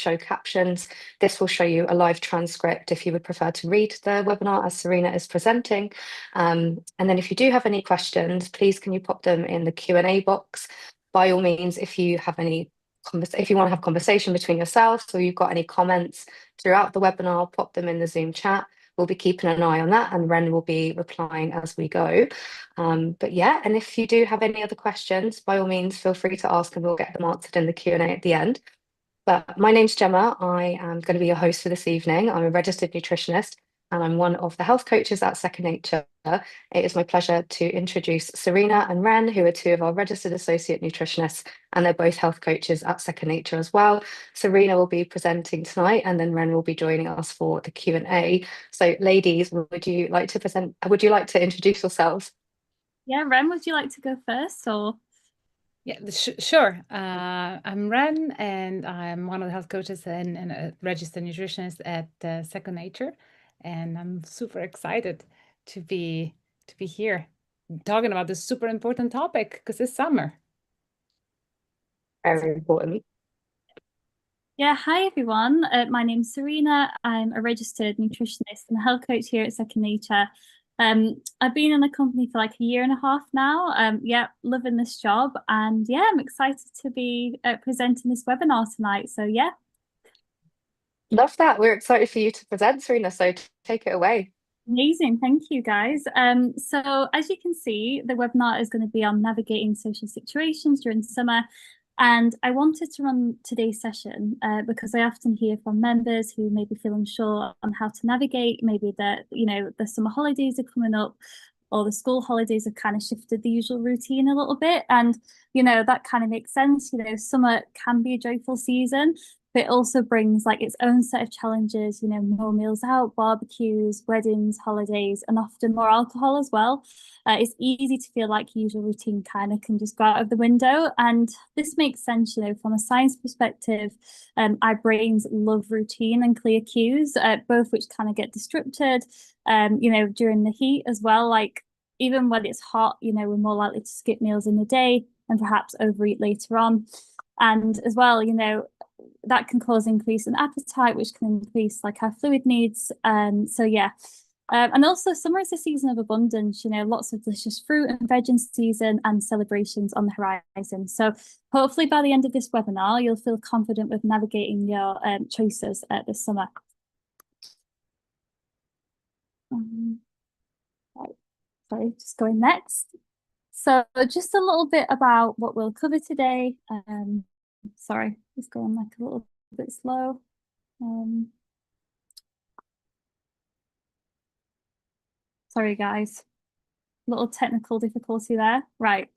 show captions. This will show you a live transcript if you would prefer to read the webinar as Serena is presenting. And then if you do have any questions, please can you pop them in the Q&A box. By all means, if you have any if you want to have conversation between yourselves or you've got any comments throughout the webinar, pop them in the Zoom chat. We'll be keeping an eye on that, and Ren will be replying as we go. But yeah, and if you do have any other questions, by all means, feel free to ask and we'll get them answered in the Q&A at the end. But my name's Gemma. I am going to be your host for this evening. I'm a registered nutritionist and I'm one of the health coaches at Second Nature. It is my pleasure to introduce Serena and Ren, who are two of our registered associate nutritionists, and they're both health coaches at Second Nature as well. Serena will be presenting tonight, and then Ren will be joining us for the Q&A. So, ladies, would you like to present? Would you like to introduce yourselves? Yeah, Ren, would you like to go first, or? Yeah, sure. I'm Ren, and I'm one of the health coaches and a registered nutritionist at Second Nature, and I'm super excited to be here talking about this super important topic because it's summer. Very important. Yeah, hi everyone. My name's Serena. I'm a registered nutritionist and a health coach here at Second Nature. I've been in the company for like a year and a half now. Yeah, loving this job, and yeah, I'm excited to be presenting this webinar tonight. So yeah. Love that. We're excited for you to present, Serena, so take it away. Amazing. Thank you, guys. So as you can see, the webinar is going to be on navigating social situations during summer. And I wanted to run today's session because I often hear from members who may be feeling unsure on how to navigate. Maybe the summer holidays are coming up, or the school holidays have kind of shifted the usual routine a little bit. And, that kind of makes sense. Summer can be a joyful season, but it also brings like its own set of challenges, more meals out, barbecues, weddings, holidays, and often more alcohol as well. It's easy to feel like usual routine kind of can just go out of the window. And this makes sense, from a science perspective. Our brains love routine and clear cues, both which kind of get disrupted, during the heat as well. Like even when it's hot, we're more likely to skip meals in the day and perhaps overeat later on. And as well, that can cause increase in appetite, which can increase like our fluid needs. So yeah. And also summer is a season of abundance, lots of delicious fruit and veg in season and celebrations on the horizon. So hopefully by the end of this webinar, you'll feel confident with navigating your choices this summer. Right. Sorry, just going next. So just a little bit about what we'll cover today. Sorry, just going like a little bit slow. Sorry, guys. Little technical difficulty there. Right.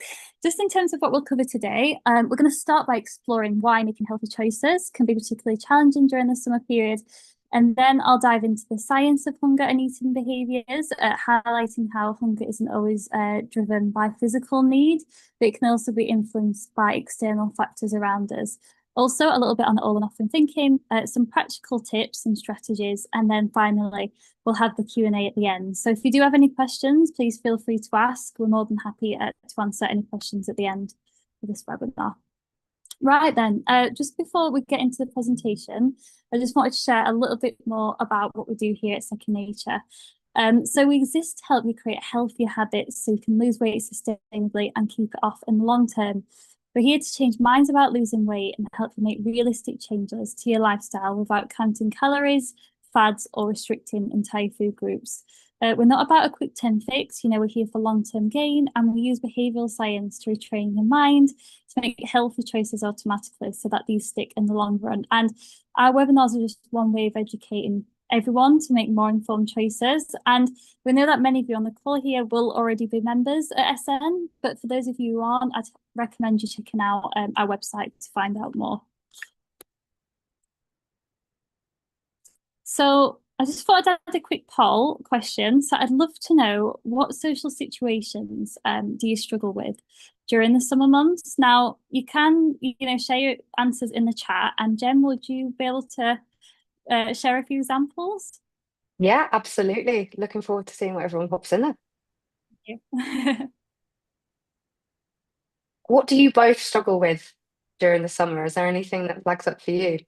Just in terms of what we'll cover today, we're going to start by exploring why making healthy choices can be particularly challenging during the summer period. And then I'll dive into the science of hunger and eating behaviours, highlighting how hunger isn't always driven by physical need, but it can also be influenced by external factors around us. Also, a little bit on the all and often thinking, some practical tips and strategies, and then finally, we'll have the Q&A at the end. So if you do have any questions, please feel free to ask. We're more than happy to answer any questions at the end of this webinar. Right then, just before we get into the presentation, I just wanted to share a little bit more about what we do here at Second Nature. So we exist to help you create healthier habits so you can lose weight sustainably and keep it off in the long term. We're here to change minds about losing weight and help you make realistic changes to your lifestyle without counting calories, fads, or restricting entire food groups. We're not about a quick term fix, we're here for long-term gain, and we use behavioural science to retrain your mind to make healthy choices automatically so that these stick in the long run. And our webinars are just one way of educating everyone to make more informed choices. And we know that many of you on the call here will already be members at SN, but for those of you who aren't, I'd recommend you checking out our website to find out more. So I just thought I'd add a quick poll question. So I'd love to know, what social situations do you struggle with during the summer months? Now, you can, share your answers in the chat. And Jem, would you be able to share a few examples? Yeah, absolutely. Looking forward to seeing what everyone pops in there. Thank you. What do you both struggle with during the summer? Is there anything that flags up for you?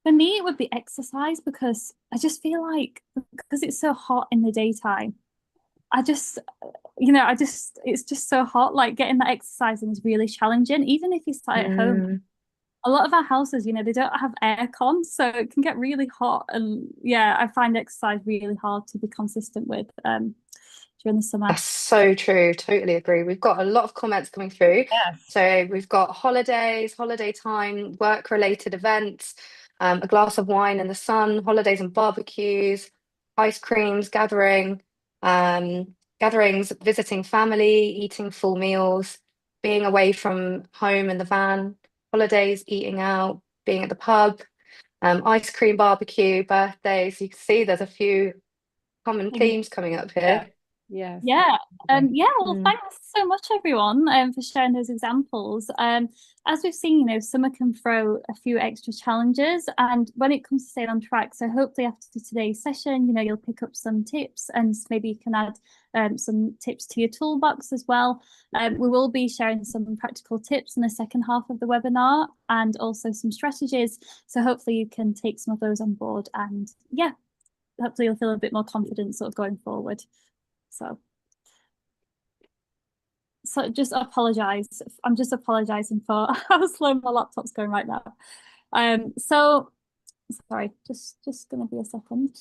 For me, it would be exercise, because I just feel like, because it's so hot in the daytime, it's just so hot. Like, getting that exercise in is really challenging, even if you start at home. A lot of our houses, they don't have aircon, so it can get really hot. And yeah, I find exercise really hard to be consistent with during the summer. That's so true. Totally agree. We've got a lot of comments coming through. Yes. So we've got holidays, holiday time, work-related events, a glass of wine in the sun, holidays and barbecues, ice creams, gatherings, visiting family, eating full meals, being away from home in the van, holidays, eating out, being at the pub, ice cream barbecue, birthdays. You can see there's a few common themes coming up Yeah. here. Yes. Yeah. Well, Mm. thanks so much, everyone, for sharing those examples. As we've seen, summer can throw a few extra challenges, and when it comes to staying on track, so hopefully after today's session, you'll pick up some tips, and maybe you can add some tips to your toolbox as well. We will be sharing some practical tips in the second half of the webinar, and also some strategies. So hopefully you can take some of those on board, and yeah, hopefully you'll feel a bit more confident sort of going forward. So just apologize. I'm just apologizing for how slow my laptop's going right now. So sorry, just gonna be a second.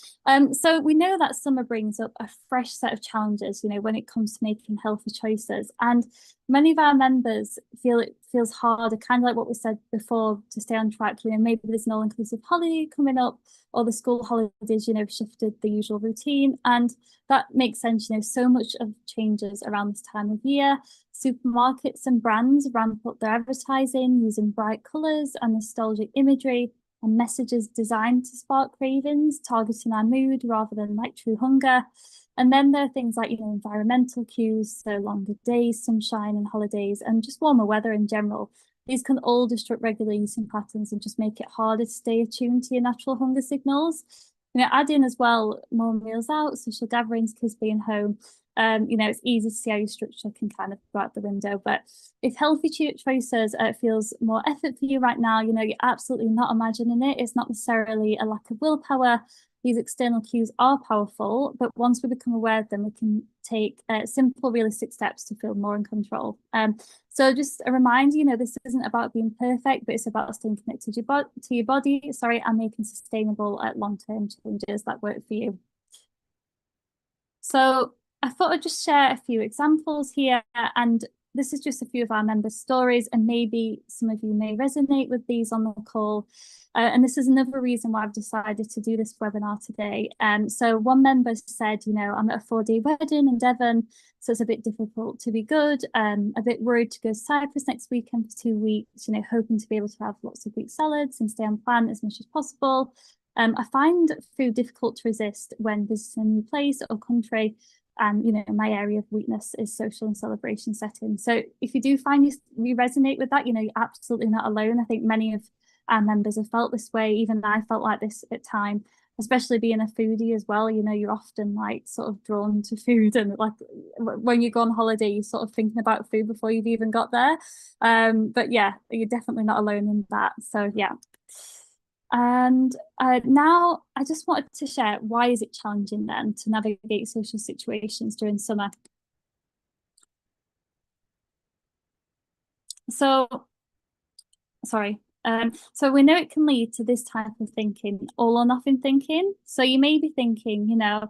So we know that summer brings up a fresh set of challenges, when it comes to making healthy choices. And many of our members feel it feels harder, kind of like what we said before, to stay on track. Maybe there's an all-inclusive holiday coming up, or the school holidays, shifted the usual routine. And that makes sense. So much of changes around this time of year. Supermarkets and brands ramp up their advertising using bright colours and nostalgic imagery, and messages designed to spark cravings, targeting our mood rather than like true hunger. And then there are things like, environmental cues, so longer days, sunshine and holidays, and just warmer weather in general. These can all disrupt regular eating patterns and just make it harder to stay attuned to your natural hunger signals. Add in as well more meals out, social gatherings, kids being home. It's easy to see how your structure can kind of go out the window. But if healthy choices feels more effort for you right now, you're absolutely not imagining it. It's not necessarily a lack of willpower. These external cues are powerful, but once we become aware of them, we can take simple, realistic steps to feel more in control. So just a reminder, this isn't about being perfect, but it's about staying connected to your body, and making sustainable long-term changes that work for you. So I thought I'd just share a few examples here, and this is just a few of our members' stories, and maybe some of you may resonate with these on the call. And this is another reason why I've decided to do this webinar today. So one member said, I'm at a 4-day wedding in Devon, so it's a bit difficult to be good. A bit worried to go to Cyprus next weekend for 2 weeks, hoping to be able to have lots of Greek salads and stay on plan as much as possible. I find food difficult to resist when visiting a new place or country. And, my area of weakness is social and celebration settings. So if you do find you resonate with that, you're absolutely not alone. I think many of our members have felt this way. Even I felt like this at time, especially being a foodie as well. You're often like sort of drawn to food, and like when you go on holiday, you're sort of thinking about food before you've even got there. But yeah, you're definitely not alone in that. So yeah. And now I just wanted to share, why is it challenging then to navigate social situations during summer? So, sorry. So we know it can lead to this type of thinking, all or nothing thinking. So you may be thinking, I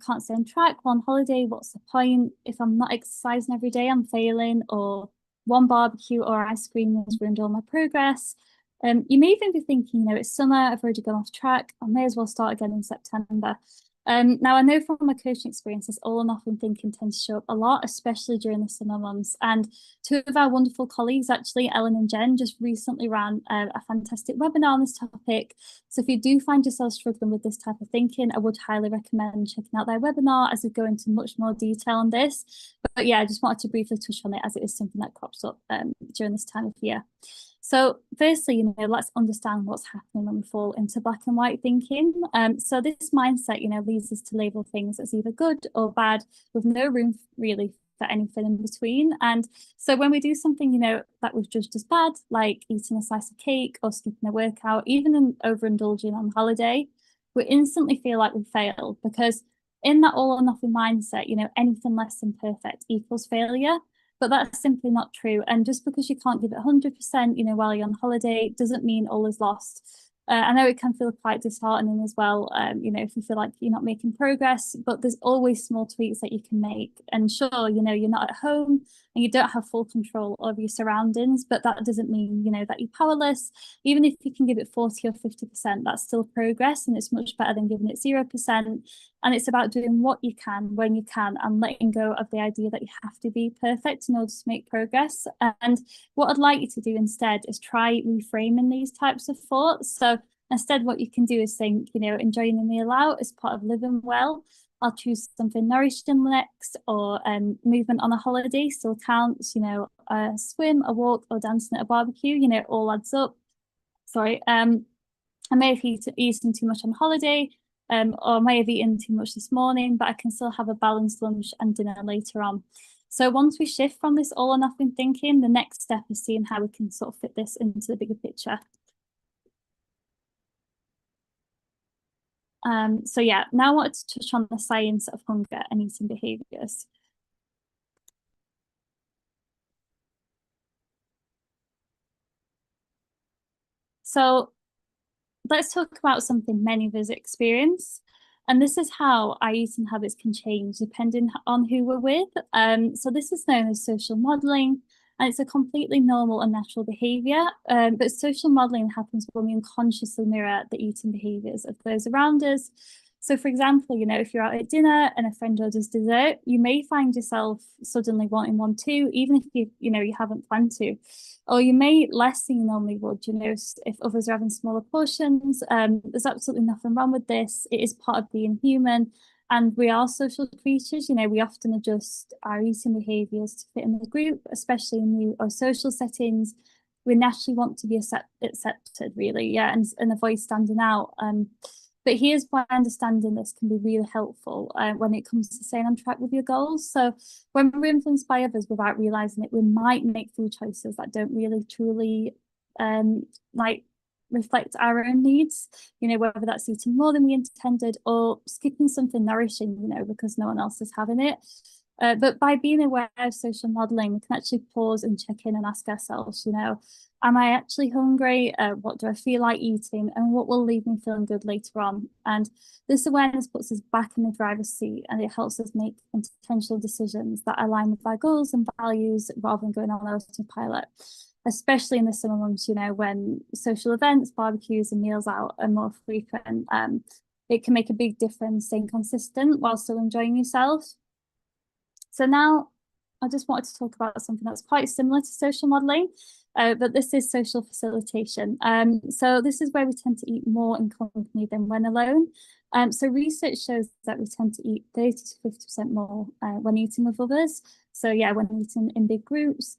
can't stay on track, on holiday, what's the point? If I'm not exercising every day, I'm failing, or one barbecue or ice cream has ruined all my progress. You may even be thinking, it's summer, I've already gone off track, I may as well start again in September. Now, I know from my coaching experience, this all or nothing thinking tends to show up a lot, especially during the summer months. And two of our wonderful colleagues, actually, Ellen and Jen, just recently ran a fantastic webinar on this topic. So if you do find yourself struggling with this type of thinking, I would highly recommend checking out their webinar, as we go into much more detail on this. But yeah, I just wanted to briefly touch on it, as it is something that crops up during this time of year. So firstly, let's understand what's happening when we fall into black and white thinking. So this mindset, leads us to label things as either good or bad, with no room really for anything in between. And so when we do something, you know, that we've judged as bad, like eating a slice of cake or skipping a workout, even overindulging on holiday, we instantly feel like we failed, because in that all or nothing mindset, you know, anything less than perfect equals failure. But that's simply not true. And just because you can't give it 100%, you know, while you're on holiday, doesn't mean all is lost. I know it can feel quite disheartening as well, you know, if you feel like you're not making progress, but there's always small tweaks that you can make. And sure, you know, you're not at home and you don't have full control over your surroundings, but that doesn't mean, you know, that you're powerless. Even if you can give it 40 or 50%, that's still progress, and it's much better than giving it 0%. And it's about doing what you can when you can, and letting go of the idea that you have to be perfect in order to make progress. And what I'd like you to do instead is try reframing these types of thoughts. So instead, what you can do is think, you know, enjoying a meal out is part of living well. I'll choose something nourishing next, or movement on a holiday still counts, you know, a swim, a walk, or dancing at a barbecue, you know, it all adds up. Sorry, I may have eaten too much on holiday, or may have eaten too much this morning, but I can still have a balanced lunch and dinner later on. So once we shift from this all or nothing thinking, the next step is seeing how we can sort of fit this into the bigger picture. So yeah, now I wanted to touch on the science of hunger and eating behaviours. So let's talk about something many of us experience. And this is how our eating habits can change depending on who we're with. So this is known as social modelling, and it's a completely normal and natural behaviour. But social modelling happens when we unconsciously mirror the eating behaviours of those around us. So for example, you know, if you're out at dinner and a friend orders dessert, you may find yourself suddenly wanting one too, even if you know, you haven't planned to. Or you may eat less than you normally would, you know, if others are having smaller portions. There's absolutely nothing wrong with this. It is part of being human. And we are social creatures, you know, we often adjust our eating behaviours to fit in the group, especially in new or social settings. We naturally want to be accepted, really, yeah, and avoid standing out. But here's why understanding this can be really helpful when it comes to staying on track with your goals. So when we're influenced by others without realising it, we might make food choices that don't really truly like reflect our own needs, you know, whether that's eating more than we intended or skipping something nourishing, you know, because no one else is having it. But by being aware of social modelling, we can actually pause and check in and ask ourselves, you know, am I actually hungry? What do I feel like eating? And what will leave me feeling good later on? And this awareness puts us back in the driver's seat, and it helps us make intentional decisions that align with our goals and values rather than going on autopilot, especially in the summer months, you know, when social events, barbecues and meals out are more frequent. It can make a big difference staying consistent while still enjoying yourself. So now I just wanted to talk about something that's quite similar to social modelling, but this is social facilitation. So this is where we tend to eat more in company than when alone. So research shows that we tend to eat 30 to 50% more when eating with others. So yeah, when eating in big groups.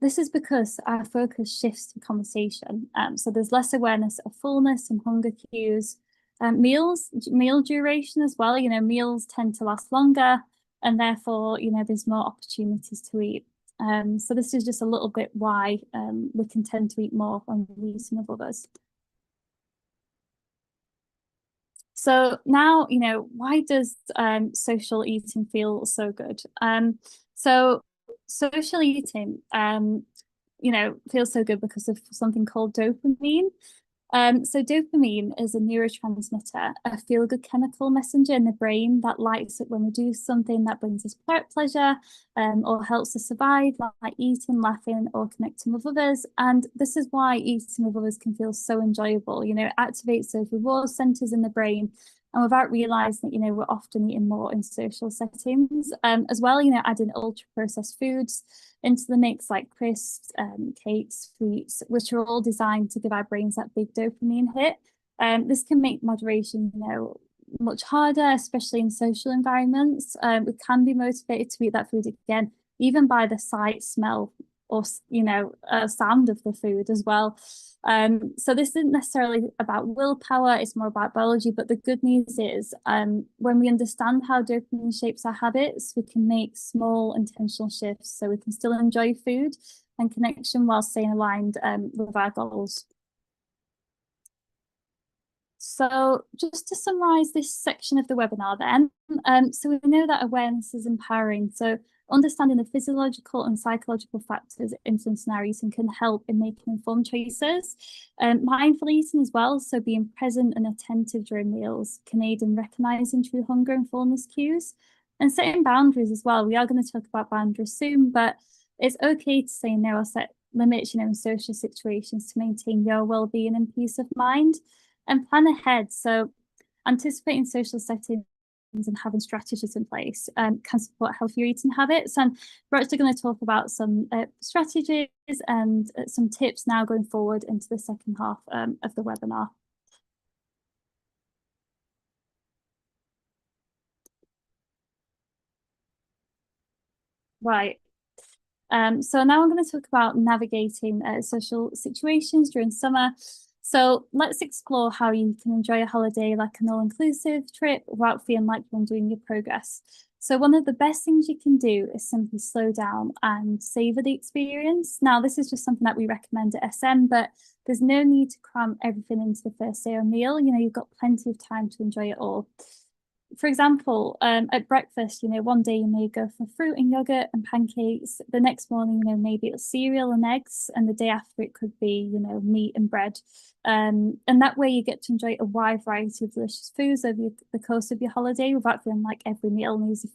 This is because our focus shifts to conversation. So there's less awareness of fullness and hunger cues. Meal duration as well, you know, meals tend to last longer, and therefore, you know, there's more opportunities to eat. So this is just a little bit why we can tend to eat more when we're eating with others. So now, you know, why does social eating feel so good? So social eating, you know, feels so good because of something called dopamine. So dopamine is a neurotransmitter, a feel-good chemical messenger in the brain that lights up when we do something that brings us pleasure, or helps us survive, like eating, laughing, or connecting with others. And this is why eating with others can feel so enjoyable. You know, it activates those reward centers in the brain, and without realizing that, you know, we're often eating more in social settings. As well, you know, adding ultra-processed foods into the mix, like crisps, cakes, sweets, which are all designed to give our brains that big dopamine hit. This can make moderation, you know, much harder, especially in social environments. We can be motivated to eat that food again, even by the sight, smell, or sound of the food as well. So this isn't necessarily about willpower, it's more about biology. But the good news is when we understand how dopamine shapes our habits, we can make small intentional shifts so we can still enjoy food and connection while staying aligned with our goals. So just to summarize this section of the webinar then, so we know that awareness is empowering. So understanding the physiological and psychological factors influencing our eating can help in making informed choices. Mindful eating as well, so being present and attentive during meals, can aid in recognizing true hunger and fullness cues, and setting boundaries as well. We are going to talk about boundaries soon, but it's okay to say no or set limits, in social situations to maintain your well-being and peace of mind. And plan ahead. So anticipating social settings and having strategies in place can support healthier eating habits. And we're actually going to talk about some strategies and some tips now going forward into the second half of the webinar. Right. So now I'm going to talk about navigating social situations during summer. So let's explore how you can enjoy a holiday like an all-inclusive trip without feeling like you're undoing your progress. So one of the best things you can do is simply slow down and savor the experience. Now, this is just something that we recommend at SM, but there's no need to cram everything into the first day or meal. You've got plenty of time to enjoy it all. For example, at breakfast, one day you may go for fruit and yogurt and pancakes. The next morning, maybe it's cereal and eggs, and the day after it could be, meat and bread. And that way you get to enjoy a wide variety of delicious foods over the course of your holiday without feeling like every meal needs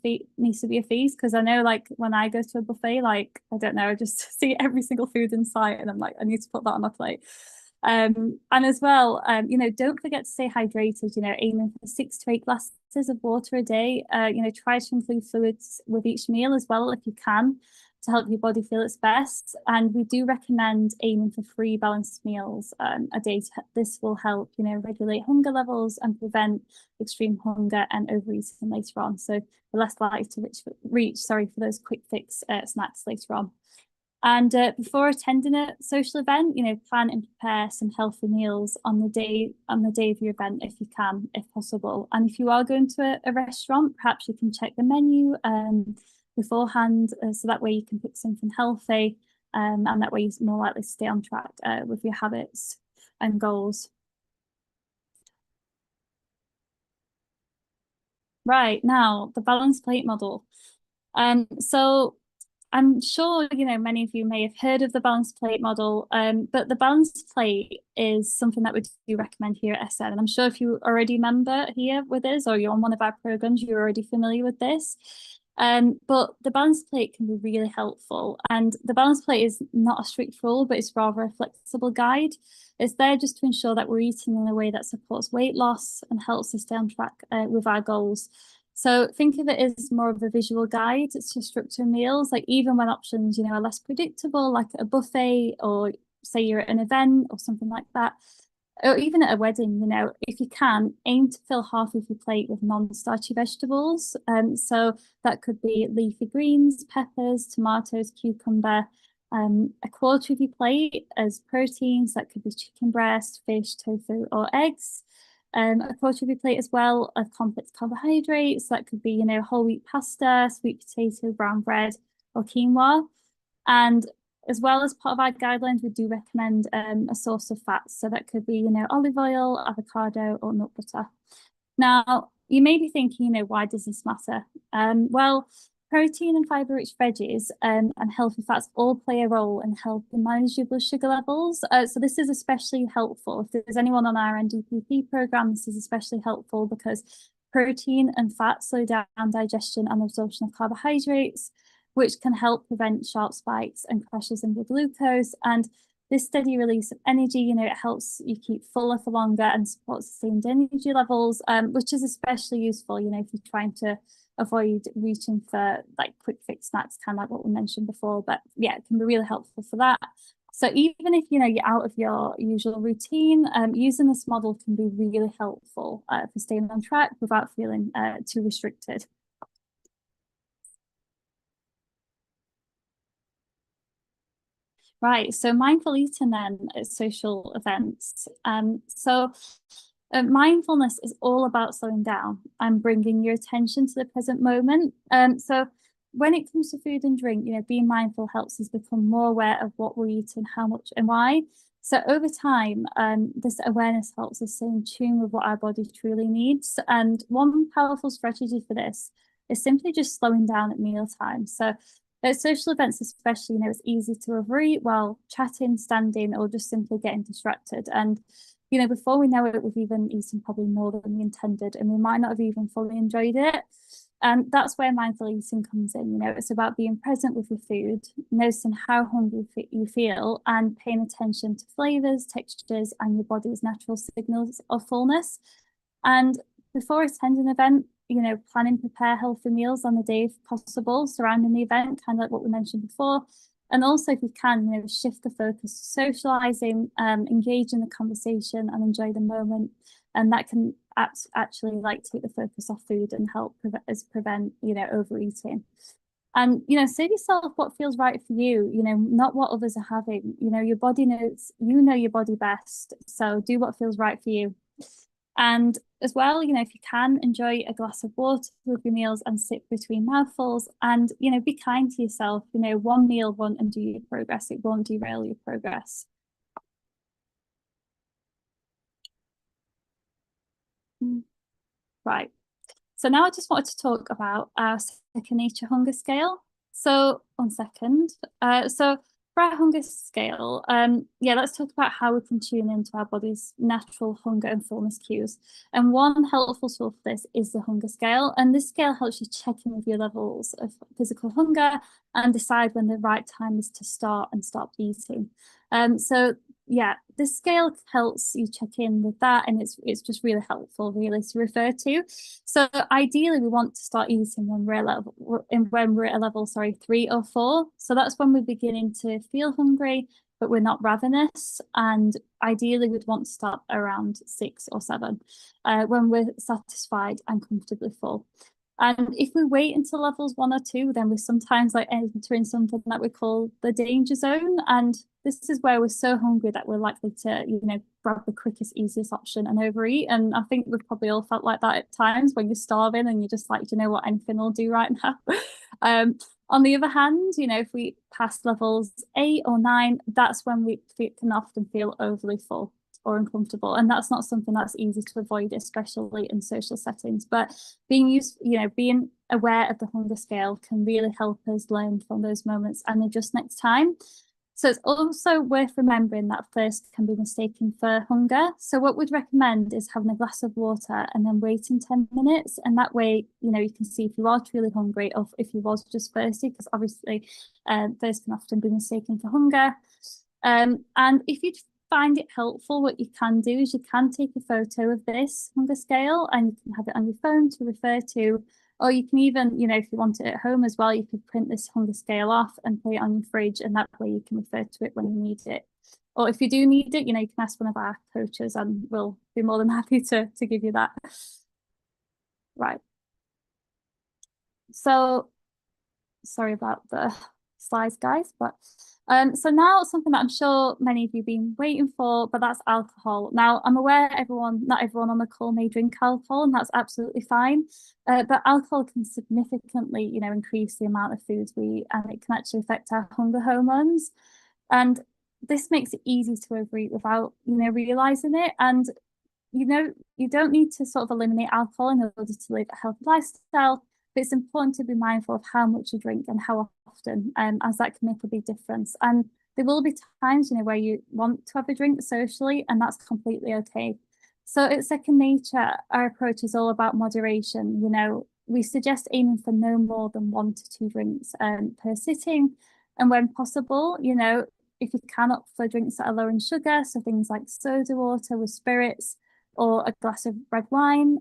to be a feast. Because I know, like, when I go to a buffet, like, I don't know, I just see every single food in sight and I'm like, I need to put that on my plate. And as well, don't forget to stay hydrated, aiming for 6 to 8 glasses of water a day. Try to include fluids with each meal as well, if you can, to help your body feel its best. And we do recommend aiming for 3 balanced meals a day. This will help, regulate hunger levels and prevent extreme hunger and overeating later on. So we're less likely to reach for those quick fix snacks later on. And before attending a social event, plan and prepare some healthy meals on the day of your event if you can, if possible. And if you are going to a restaurant, perhaps you can check the menu beforehand, so that way you can pick something healthy, and that way you're more likely to stay on track with your habits and goals. Right, now the balanced plate model. So I'm sure, many of you may have heard of the balanced plate model, but the balanced plate is something that we do recommend here at SM. And I'm sure if you already member here with us or you're on one of our programs, you're already familiar with this. But the balanced plate can be really helpful. And the balanced plate is not a strict rule, but it's rather a flexible guide. It's there just to ensure that we're eating in a way that supports weight loss and helps us stay on track with our goals. So think of it as more of a visual guide to structure meals, like even when options, are less predictable, like a buffet, or say you're at an event or something like that, or even at a wedding, if you can, aim to fill half of your plate with non-starchy vegetables. So that could be leafy greens, peppers, tomatoes, cucumber, a quarter of your plate as proteins. That could be chicken breast, fish, tofu, or eggs. A quarter of your plate as well of complex carbohydrates. That could be, whole wheat pasta, sweet potato, brown bread, or quinoa. And as well, as part of our guidelines, we do recommend a source of fats. So that could be, olive oil, avocado, or nut butter. Now, you may be thinking, why does this matter? Well, protein and fiber-rich veggies and healthy fats all play a role in helping manage your blood sugar levels. So this is especially helpful. If there's anyone on our NDPP program, this is especially helpful because protein and fat slow down digestion and absorption of carbohydrates, which can help prevent sharp spikes and crashes in the glucose. And this steady release of energy, it helps you keep fuller for longer and supports sustained energy levels, which is especially useful, if you're trying to avoid reaching for like quick fix snacks, kind of like what we mentioned before. But yeah, it can be really helpful for that. So even if you're out of your usual routine, using this model can be really helpful for staying on track without feeling too restricted. Right, so mindful eating then at social events. Mindfulness is all about slowing down and bringing your attention to the present moment. So when it comes to food and drink, being mindful helps us become more aware of what we're eating, how much and why. So over time, this awareness helps us stay in tune with what our body truly needs. And one powerful strategy for this is simply just slowing down at mealtime. So at social events, especially, it's easy to overeat while chatting, standing, or just simply getting distracted. And, before we know it, we've even eaten probably more than we intended, and we might not have even fully enjoyed it. And that's where mindful eating comes in. It's about being present with your food, noticing how hungry you feel, and paying attention to flavors, textures, and your body's natural signals of fullness. And before attending an event, plan and prepare healthy meals on the day if possible, surrounding the event, kind of like what we mentioned before. And also, if you can, shift the focus to socializing, engage in the conversation and enjoy the moment. And that can actually take the focus off food and help prevent, overeating. And, save yourself what feels right for you, not what others are having. Your body knows, your body best. So do what feels right for you. And as well, if you can, enjoy a glass of water with your meals and sip between mouthfuls, and, be kind to yourself. One meal won't undo your progress. It won't derail your progress. Right. So now I just wanted to talk about our second nature hunger scale. So 1 second. So for our hunger scale, let's talk about how we can tune into our body's natural hunger and fullness cues. And one helpful tool for this is the hunger scale. And this scale helps you check in with your levels of physical hunger and decide when the right time is to start and stop eating. This scale helps you check in with that, and it's just really helpful, really, to refer to. So ideally, we want to start eating when we're at a level 3 or 4. So that's when we're beginning to feel hungry, but we're not ravenous. And ideally, we'd want to start around 6 or 7, when we're satisfied and comfortably full. And if we wait until levels 1 or 2, then we're sometimes entering something that we call the danger zone. And this is where we're so hungry that we're likely to, grab the quickest, easiest option and overeat. And I think we've probably all felt like that at times when you're starving and you're just like, do you know what, anything will do right now. On the other hand, if we pass levels 8 or 9, that's when we can often feel overly full or uncomfortable, and that's not something that's easy to avoid, especially in social settings. But being aware of the hunger scale can really help us learn from those moments and adjust next time. So it's also worth remembering that thirst can be mistaken for hunger. So what we'd recommend is having a glass of water and then waiting 10 minutes. And that way, you can see if you are truly hungry or if you was just thirsty, because obviously thirst can often be mistaken for hunger. And if you find it helpful, what you can do is you can take a photo of this hunger scale and you can have it on your phone to refer to, or you can even, if you want it at home as well, you could print this hunger scale off and put it on your fridge, and that way you can refer to it when you need it. Or if you do need it, you can ask one of our coaches and we'll be more than happy to give you that. Right. So sorry about the slides, guys, but so now something that I'm sure many of you have been waiting for, but that's alcohol. Now, I'm aware not everyone on the call may drink alcohol, and that's absolutely fine. But alcohol can significantly, increase the amount of foods we eat, and it can actually affect our hunger hormones. And this makes it easy to overeat without, realizing it. And, you don't need to sort of eliminate alcohol in order to live a healthy lifestyle. But it's important to be mindful of how much you drink and how often, as that can make a big difference. And there will be times, where you want to have a drink socially, and that's completely okay. So at Second Nature, our approach is all about moderation. We suggest aiming for no more than 1 to 2 drinks per sitting. And when possible, if you can opt for drinks that are low in sugar, so things like soda water with spirits, or a glass of red wine,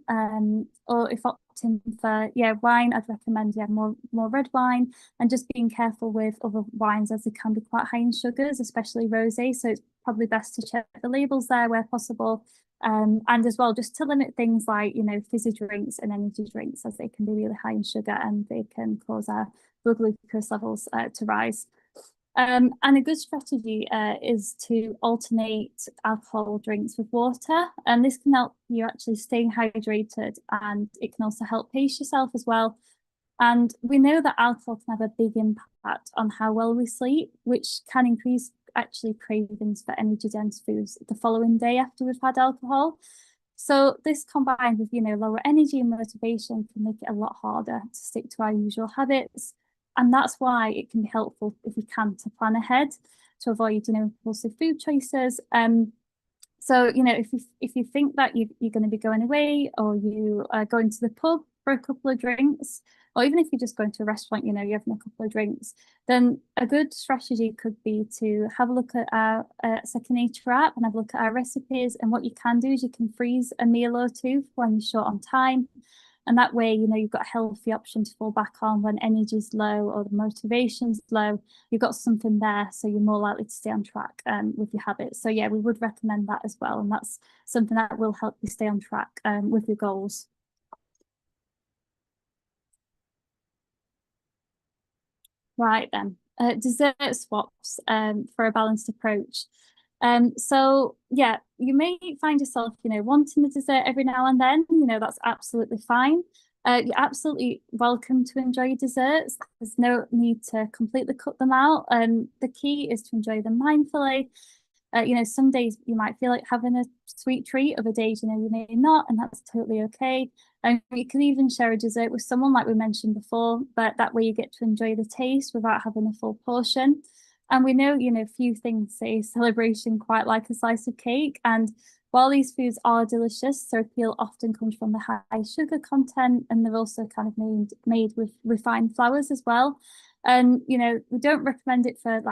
or if opting for wine, I'd recommend more red wine, and just being careful with other wines as they can be quite high in sugars, especially rosé. So it's probably best to check the labels there where possible, and as well just to limit things like fizzy drinks and energy drinks, as they can be really high in sugar and they can cause our blood glucose levels to rise. And a good strategy is to alternate alcohol drinks with water, and this can help you actually stay hydrated, and it can also help pace yourself as well. And we know that alcohol can have a big impact on how well we sleep, which can increase actually cravings for energy dense foods the following day after we've had alcohol. So this combined with, lower energy and motivation can make it a lot harder to stick to our usual habits. And that's why it can be helpful, if you can, to plan ahead to avoid, impulsive food choices. So, if you think that you're going to be going away, or you are going to the pub for a couple of drinks, or even if you're just going to a restaurant, you're having a couple of drinks, then a good strategy could be to have a look at our Second Nature app and have a look at our recipes. And what you can do is you can freeze a meal or two for when you're short on time. And that way, you've got a healthy option to fall back on when energy's low or the motivation's low. You've got something there, so you're more likely to stay on track with your habits. So yeah, we would recommend that as well. And that's something that will help you stay on track with your goals. Right then, dessert swaps for a balanced approach. So yeah, you may find yourself, wanting a dessert every now and then, that's absolutely fine. You're absolutely welcome to enjoy your desserts. There's no need to completely cut them out. The key is to enjoy them mindfully. Some days you might feel like having a sweet treat, other days, you may not, and that's totally okay. And you can even share a dessert with someone, like we mentioned before, but that way you get to enjoy the taste without having a full portion. And we know, few things say celebration quite like a slice of cake. And while these foods are delicious, their appeal often comes from the high sugar content, and they're also kind of made with refined flours as well. And, we don't recommend it for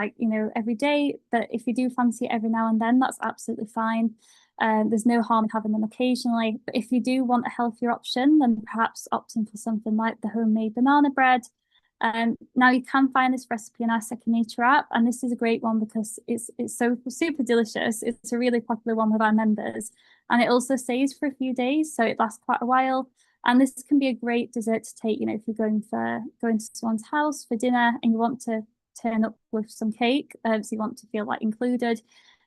every day, but if you do fancy it every now and then, that's absolutely fine. There's no harm in having them occasionally. But if you do want a healthier option, then perhaps opting for something like the homemade banana bread. Now you can find this recipe in our Second Nature app, and this is a great one because it's so super delicious. It's a really popular one with our members, and it also stays for a few days, so it lasts quite a while. And this can be a great dessert to take, if you're going to someone's house for dinner and you want to turn up with some cake, so you want to feel like included,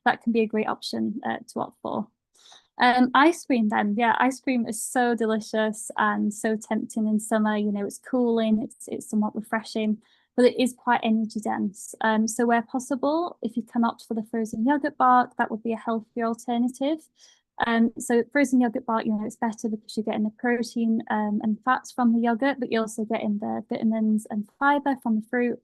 that can be a great option to opt for. Ice cream then, yeah, ice cream is so delicious and so tempting in summer. It's cooling, it's somewhat refreshing, but it is quite energy dense. So where possible, if you can opt for the frozen yogurt bar, that would be a healthier alternative. So frozen yogurt bar, it's better because you're getting the protein and fats from the yogurt, but you're also getting the vitamins and fiber from the fruit.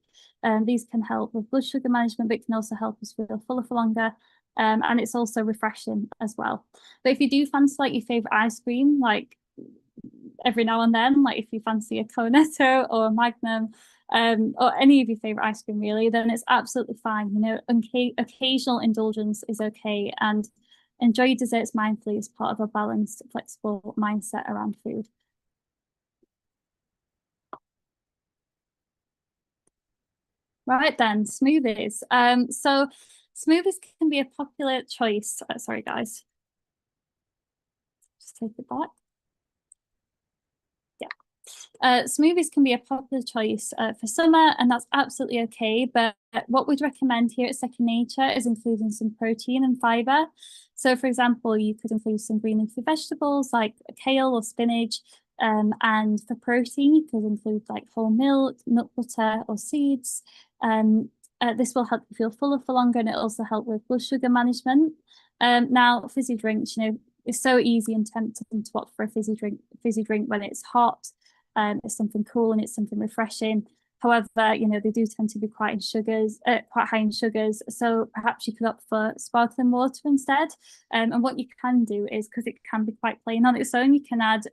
These can help with blood sugar management, but it can also help us feel fuller for longer. And it's also refreshing as well. But if you do fancy like your favorite ice cream, like every now and then, like if you fancy a Cornetto or a Magnum, or any of your favorite ice cream really, then it's absolutely fine. Occasional indulgence is okay, and enjoy your desserts mindfully as part of a balanced, flexible mindset around food. Right then, smoothies. So smoothies can be a popular choice. Sorry, guys. Just take it back. Yeah. Smoothies can be a popular choice for summer, and that's absolutely okay. But what we'd recommend here at Second Nature is including some protein and fiber. So, for example, you could include some green leafy vegetables like kale or spinach. And for protein, you could include like whole milk, nut butter, or seeds. This will help you feel fuller for longer, and it also help with blood sugar management. Now, fizzy drinks, it's so easy and tempting to opt for a fizzy drink when it's hot. It's something cool and it's something refreshing. However, they do tend to be quite high in sugars. So perhaps you could opt for sparkling water instead. And what you can do is, because it can be quite plain on its own, you can add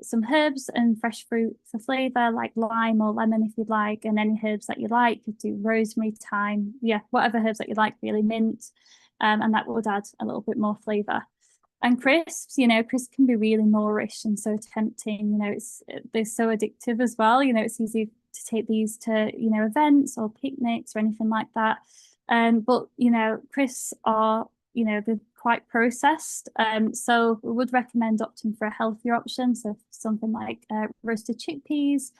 some herbs and fresh fruit for flavor, like lime or lemon if you'd like, and any herbs that you like. You could do rosemary, thyme, yeah, whatever herbs that you like, really, mint, and that would add a little bit more flavor. And crisps, crisps can be really nourish and so tempting. They're so addictive as well. It's easy to take these to events or picnics or anything like that. But crisps are they're quite processed. So we would recommend opting for a healthier option. So something like roasted chickpeas,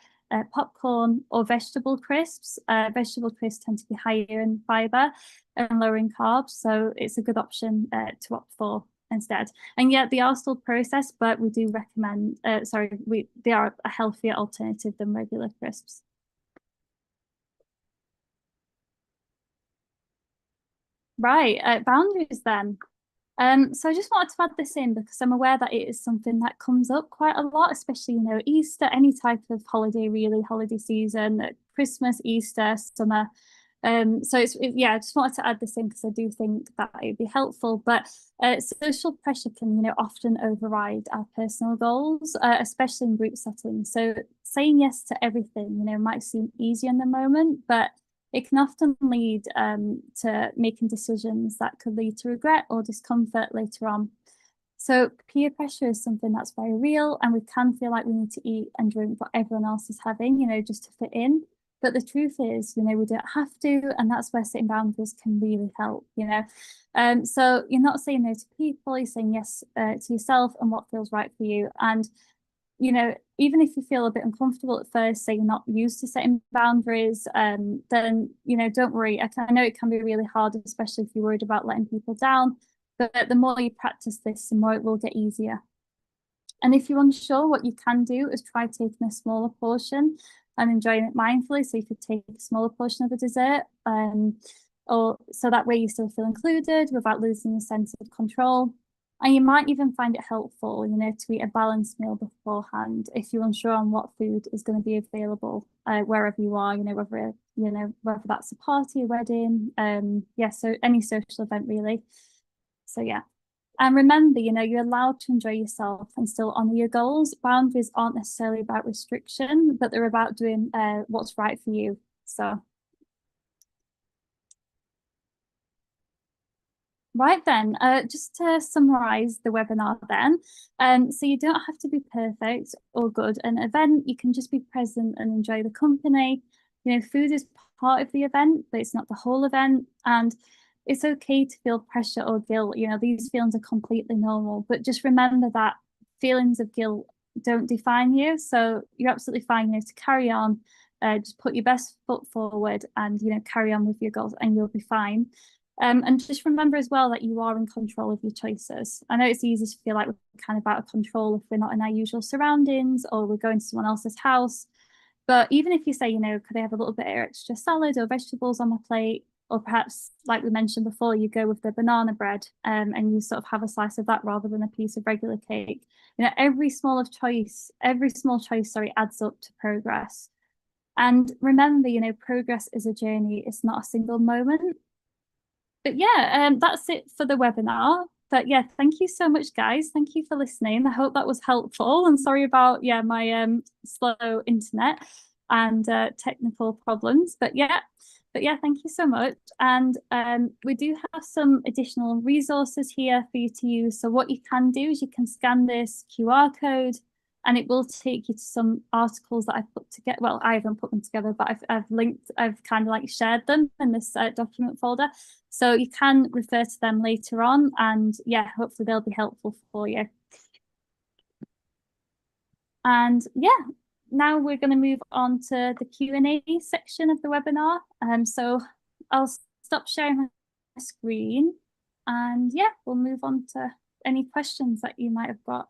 popcorn or vegetable crisps. Vegetable crisps tend to be higher in fiber and lower in carbs, so it's a good option to opt for instead. And yet they are still processed, but we do recommend, they are a healthier alternative than regular crisps. Right, boundaries then. So I just wanted to add this in because I'm aware that it is something that comes up quite a lot, especially, Easter, any type of holiday, really, holiday season, Christmas, Easter, summer. So I just wanted to add this in because I do think that it would be helpful. But social pressure can, often override our personal goals, especially in group settings. So saying yes to everything, might seem easy in the moment, but it can often lead to making decisions that could lead to regret or discomfort later on. So peer pressure is something that's very real, and we can feel like we need to eat and drink what everyone else is having, just to fit in. But the truth is, we don't have to, and that's where setting boundaries can really help, So you're not saying no to people, you're saying yes to yourself and what feels right for you. And even if you feel a bit uncomfortable at first, say you're not used to setting boundaries, then, don't worry. I know it can be really hard, especially if you're worried about letting people down, but the more you practice this, the more it will get easier. And if you're unsure, what you can do is try taking a smaller portion and enjoying it mindfully. So you could take a smaller portion of a dessert, or so that way you still feel included without losing a sense of control. And you might even find it helpful, to eat a balanced meal beforehand if you're unsure on what food is going to be available wherever you are, whether that's a party, a wedding, so any social event really. So yeah. And remember, you're allowed to enjoy yourself and still honor your goals. Boundaries aren't necessarily about restriction, but they're about doing what's right for you. So. Right then, just to summarize the webinar then, so you don't have to be perfect or good at an event, you can just be present and enjoy the company. Food is part of the event, but it's not the whole event. And it's okay to feel pressure or guilt. These feelings are completely normal, but just remember that feelings of guilt don't define you. So you're absolutely fine, to carry on, just put your best foot forward and, carry on with your goals and you'll be fine. And just remember as well that you are in control of your choices. I know it's easy to feel like we're kind of out of control if we're not in our usual surroundings or we're going to someone else's house. But even if you say, could I have a little bit of extra salad or vegetables on my plate? Or perhaps, like we mentioned before, you go with the banana bread and you sort of have a slice of that rather than a piece of regular cake. Every small choice, adds up to progress. And remember, progress is a journey. It's not a single moment. But yeah, that's it for the webinar. But yeah, thank you so much, guys. Thank you for listening. I hope that was helpful. And sorry about my slow internet and technical problems. But yeah, thank you so much. And we do have some additional resources here for you to use. So what you can do is you can scan this QR code and it will take you to some articles that I've put together. Well, I haven't put them together, but I've kind of like shared them in this document folder. So you can refer to them later on and yeah, hopefully they'll be helpful for you. And yeah, now we're going to move on to the Q&A section of the webinar. So I'll stop sharing my screen and yeah, we'll move on to any questions that you might have got.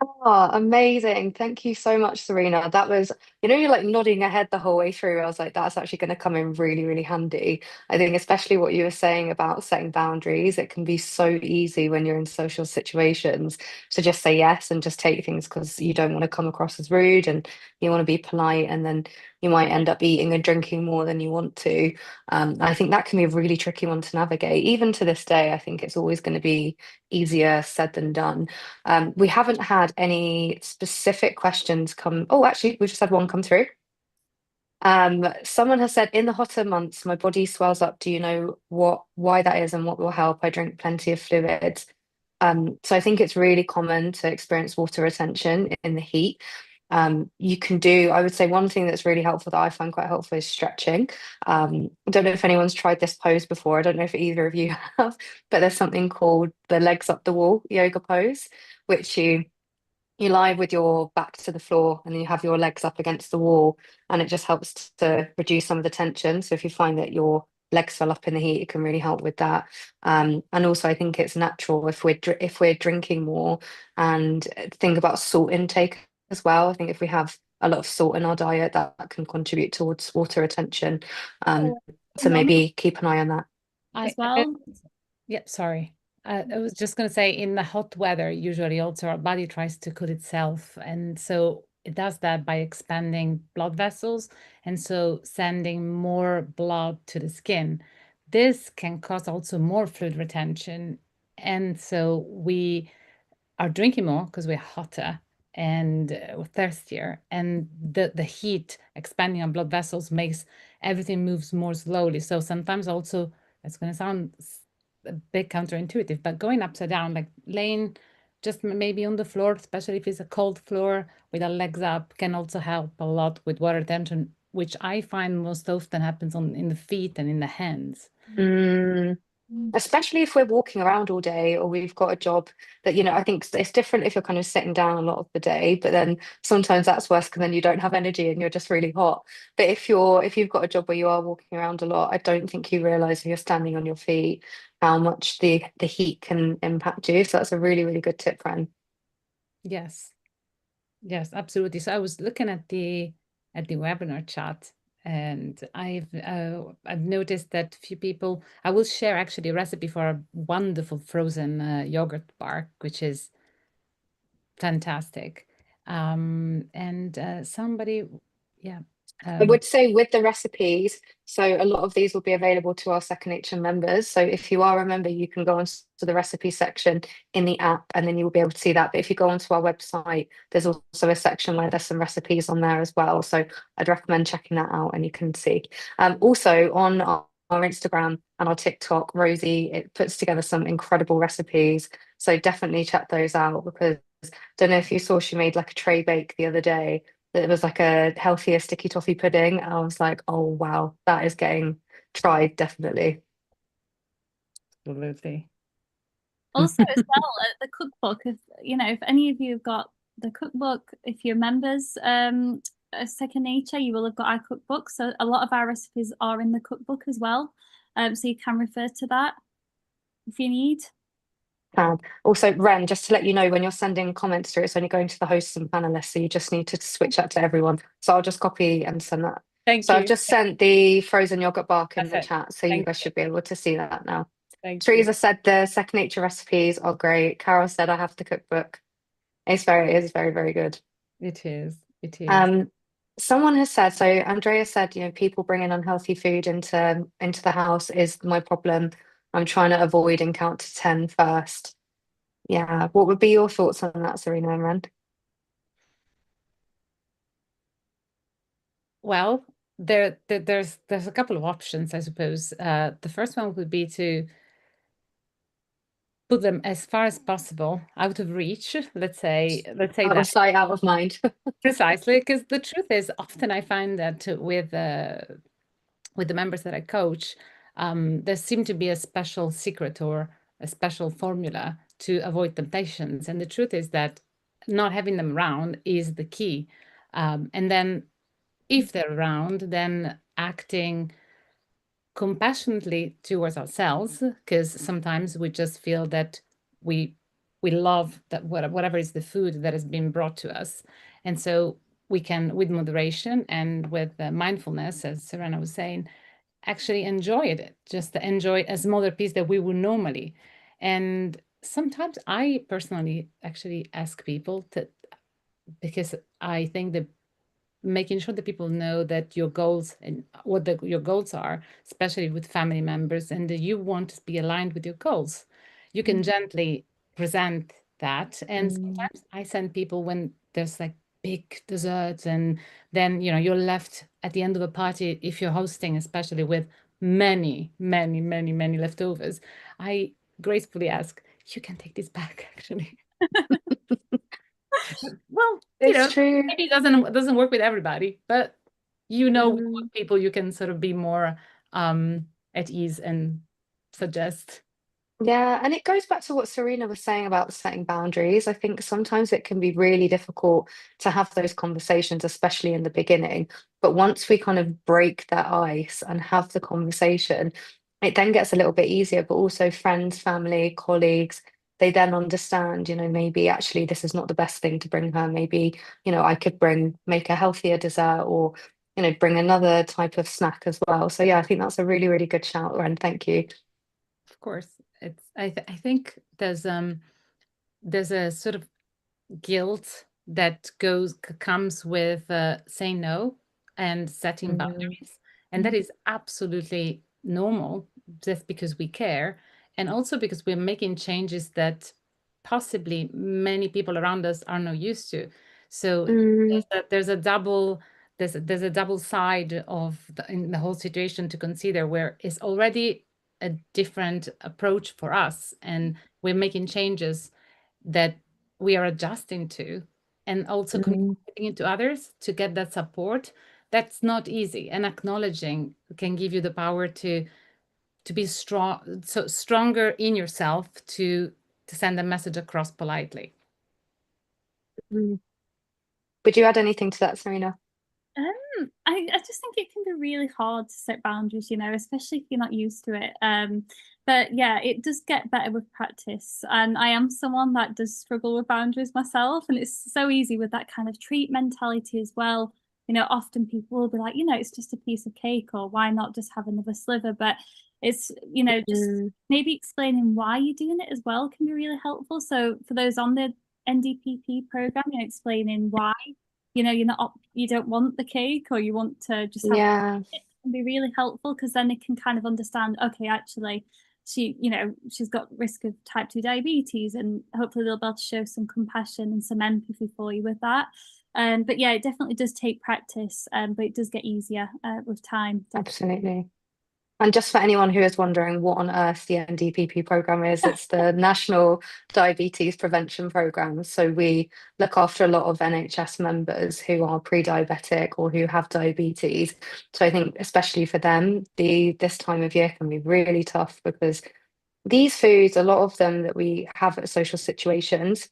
Oh, amazing. Thank you so much, Serena. That was, you're like nodding your head the whole way through. I was like, that's actually going to come in really, really handy. I think especially what you were saying about setting boundaries, it can be so easy when you're in social situations to just say yes and just take things because you don't want to come across as rude and you want to be polite and then you might end up eating and drinking more than you want to. I think that can be a really tricky one to navigate. Even to this day, I think it's always going to be easier said than done. We haven't had any specific questions come. Oh, actually, we just had one come through. Someone has said, in the hotter months, my body swells up. Do you know why that is and what will help? I drink plenty of fluids. So I think it's really common to experience water retention in the heat. You can do, I would say one thing that's really helpful that I find quite helpful is stretching. I don't know if anyone's tried this pose before. I don't know if either of you have, but there's something called the legs up the wall yoga pose, which you you lie with your back to the floor and then you have your legs up against the wall, and it just helps to reduce some of the tension. So if you find that your legs swell up in the heat, it can really help with that. And also I think it's natural if we're drinking more, and think about salt intake as well. I think if we have a lot of salt in our diet, that can contribute towards water retention. Oh, So maybe keep an eye on that. as I, I, well. yeah, sorry. I was just going to say, in the hot weather, usually also our body tries to cool itself. And so it does that by expanding blood vessels and so sending more blood to the skin. This can cause also more fluid retention. And so we are drinking more because we're hotter and we're thirstier, and the heat expanding our blood vessels makes everything moves more slowly. So sometimes also, it's going to sound a bit counterintuitive, but going upside down, like laying just maybe on the floor, especially if it's a cold floor with our legs up, can also help a lot with water retention, which I find most often happens in the feet and in the hands. Mm. Especially if we're walking around all day, or we've got a job that, I think it's different if you're kind of sitting down a lot of the day, but then sometimes that's worse because then you don't have energy and you're just really hot. But if you've got a job where you are walking around a lot, I don't think you realize if you're standing on your feet how much the heat can impact you. So that's a really, really good tip, friend. Yes. Yes, absolutely. So I was looking at the webinar chat, and I've noticed that few people. I will share actually a recipe for a wonderful frozen yogurt bar, which is fantastic. And somebody, yeah, I um, would say with the recipes, so a lot of these will be available to our Second Nature members. So if you are a member, you can go on to the recipe section in the app, and then you'll be able to see that. But if you go onto our website, there's also a section where there's some recipes on there as well. So I'd recommend checking that out, and you can see. Also on our Instagram and our TikTok, Rosie, it puts together some incredible recipes. So definitely check those out, because don't know if you saw, she made like a tray bake the other day. It was like a healthier sticky toffee pudding. I was like, oh wow, that is getting tried, definitely. absolutely. Also, as well, the cookbook. If any of you have got the cookbook, if you're members, Second Nature, you will have got our cookbook. So a lot of our recipes are in the cookbook as well. So you can refer to that if you need. Fab. Also, Ren, just to let you know, when you're sending comments through, it's only going to the hosts and panelists, so you just need to switch that to everyone. So I'll just copy and send that. Thank So I've you. just sent the frozen yogurt bark in the Perfect. chat, so you Thank guys should be able to see that now. thank you. Teresa said the Second Nature recipes are great. Carol said I have the cookbook. It is very, very good. It is. It is. Um, Someone has said, so Andrea said, people bringing unhealthy food into the house is my problem. I'm trying to avoid and count to 10 first. Yeah. What would be your thoughts on that, Serena and Rand? Well, there's a couple of options, I suppose. The first one would be to put them as far as possible out of reach. Let's say Out of that sight, out of mind. precisely, because the truth is, often I find that with the members that I coach, there seem to be a special secret or a special formula to avoid temptations, and the truth is that not having them around is the key. And then, if they're around, then acting compassionately towards ourselves, because sometimes we just feel that we we love that whatever is the food that has been brought to us, and so we can, with moderation and with mindfulness, as Serena was saying, actually enjoy it, just enjoy a smaller piece that we would normally. And sometimes I personally actually ask people to, because I think that making sure that people know that your goals and what your goals are, especially with family members, and that you want to be aligned with your goals. You can gently present that. And Mm. sometimes I send people when there's like big desserts, and then you're left at the end of a party, if you're hosting, especially with many, many, many, many leftovers. I gracefully ask, you can take this back, actually. Well, It's true. maybe it doesn't work with everybody, but with Mm. what people you can sort of be more at ease and suggest. Yeah, and it goes back to what Serena was saying about setting boundaries. I think sometimes it can be really difficult to have those conversations, especially in the beginning. But once we kind of break that ice and have the conversation, it then gets a little bit easier. But also, friends, family, colleagues, they then understand, maybe actually this is not the best thing to bring her. Maybe, I could make a healthier dessert or, bring another type of snack as well. So, yeah, I think that's a really, really good shout, Ren. Thank you. Of course, I think there's a sort of guilt that comes with saying no and setting Mm, boundaries, and that is absolutely normal, just because we care, and also because we're making changes that possibly many people around us are not used to. So mm, there's a double side of in the whole situation to consider, where it's already a different approach for us, and we're making changes that we are adjusting to, and also mm. communicating it to others to get that support. That's not easy, and acknowledging can give you the power to be strong, so stronger in yourself, to send a message across politely. Mm. Would you add anything to that, Serena? I just think it can be really hard to set boundaries, especially if you're not used to it. But yeah, it does get better with practice. And I am someone that does struggle with boundaries myself. And it's so easy with that kind of treat mentality as well. Often people will be like, it's just a piece of cake, or why not just have another sliver? But it's, just Mm, maybe explaining why you're doing it as well can be really helpful. So for those on the NDPP program, explaining why you don't want the cake, or you want to just have yeah, it, can be really helpful, because then they can kind of understand, okay, actually she's got risk of type 2 diabetes, and hopefully they'll be able to show some compassion and some empathy for you with that. But yeah, it definitely does take practice, but it does get easier with time, definitely. absolutely. And just for anyone who is wondering what on earth the NDPP program is, it's the National Diabetes Prevention Program. So we look after a lot of NHS members who are pre-diabetic or who have diabetes. So I think especially for them, the this time of year can be really tough because these foods, a lot of them that we have at social situations,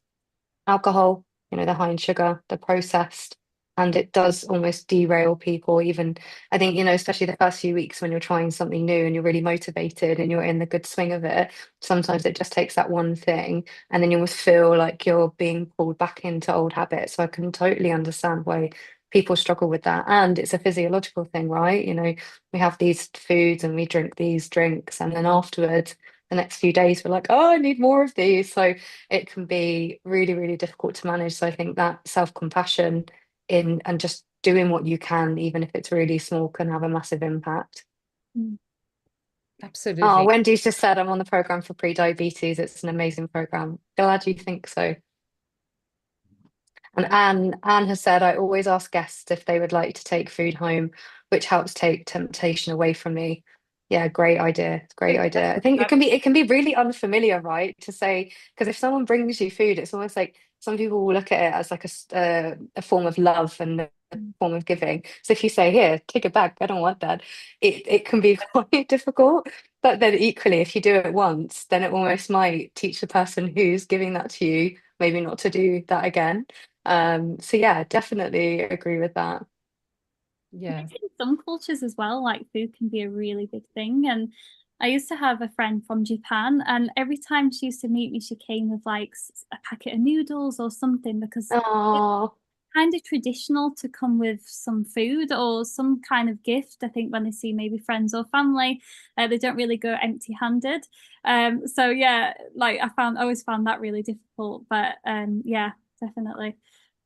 alcohol, they're high in sugar, they're processed, and it does almost derail people. Even, I think, especially the first few weeks when you're trying something new and you're really motivated and you're in the good swing of it, sometimes it just takes that one thing, and then you almost feel like you're being pulled back into old habits. So I can totally understand why people struggle with that. And it's a physiological thing, right? We have these foods and we drink these drinks, and then afterwards, the next few days, we're like, oh, I need more of these. So it can be really, really difficult to manage. So I think that self-compassion in and just doing what you can, even if it's really small, can have a massive impact. Mm. Oh, Absolutely. Wendy's just said I'm on the program for pre-diabetes. It's an amazing program. Glad you think so. And Anne has said, I always ask guests if they would like to take food home, which helps take temptation away from me. Yeah, great idea. Great idea. I think it can be really unfamiliar, right? To say, because if someone brings you food, it's almost like some people will look at it as like a form of love and a form of giving. So if you say, here, take it back, I don't want that, it can be quite difficult. But then equally, if you do it once, then it almost might teach the person who's giving that to you maybe not to do that again. So yeah, definitely agree with that. Yes. In some cultures as well, like food can be a really big thing. And I used to have a friend from Japan, and every time she used to meet me, she came with like a packet of noodles or something, because it's Oh, kind of traditional to come with some food or some kind of gift. I think when they see maybe friends or family, they don't really go empty-handed. So yeah, like I always found that really difficult. But yeah, definitely.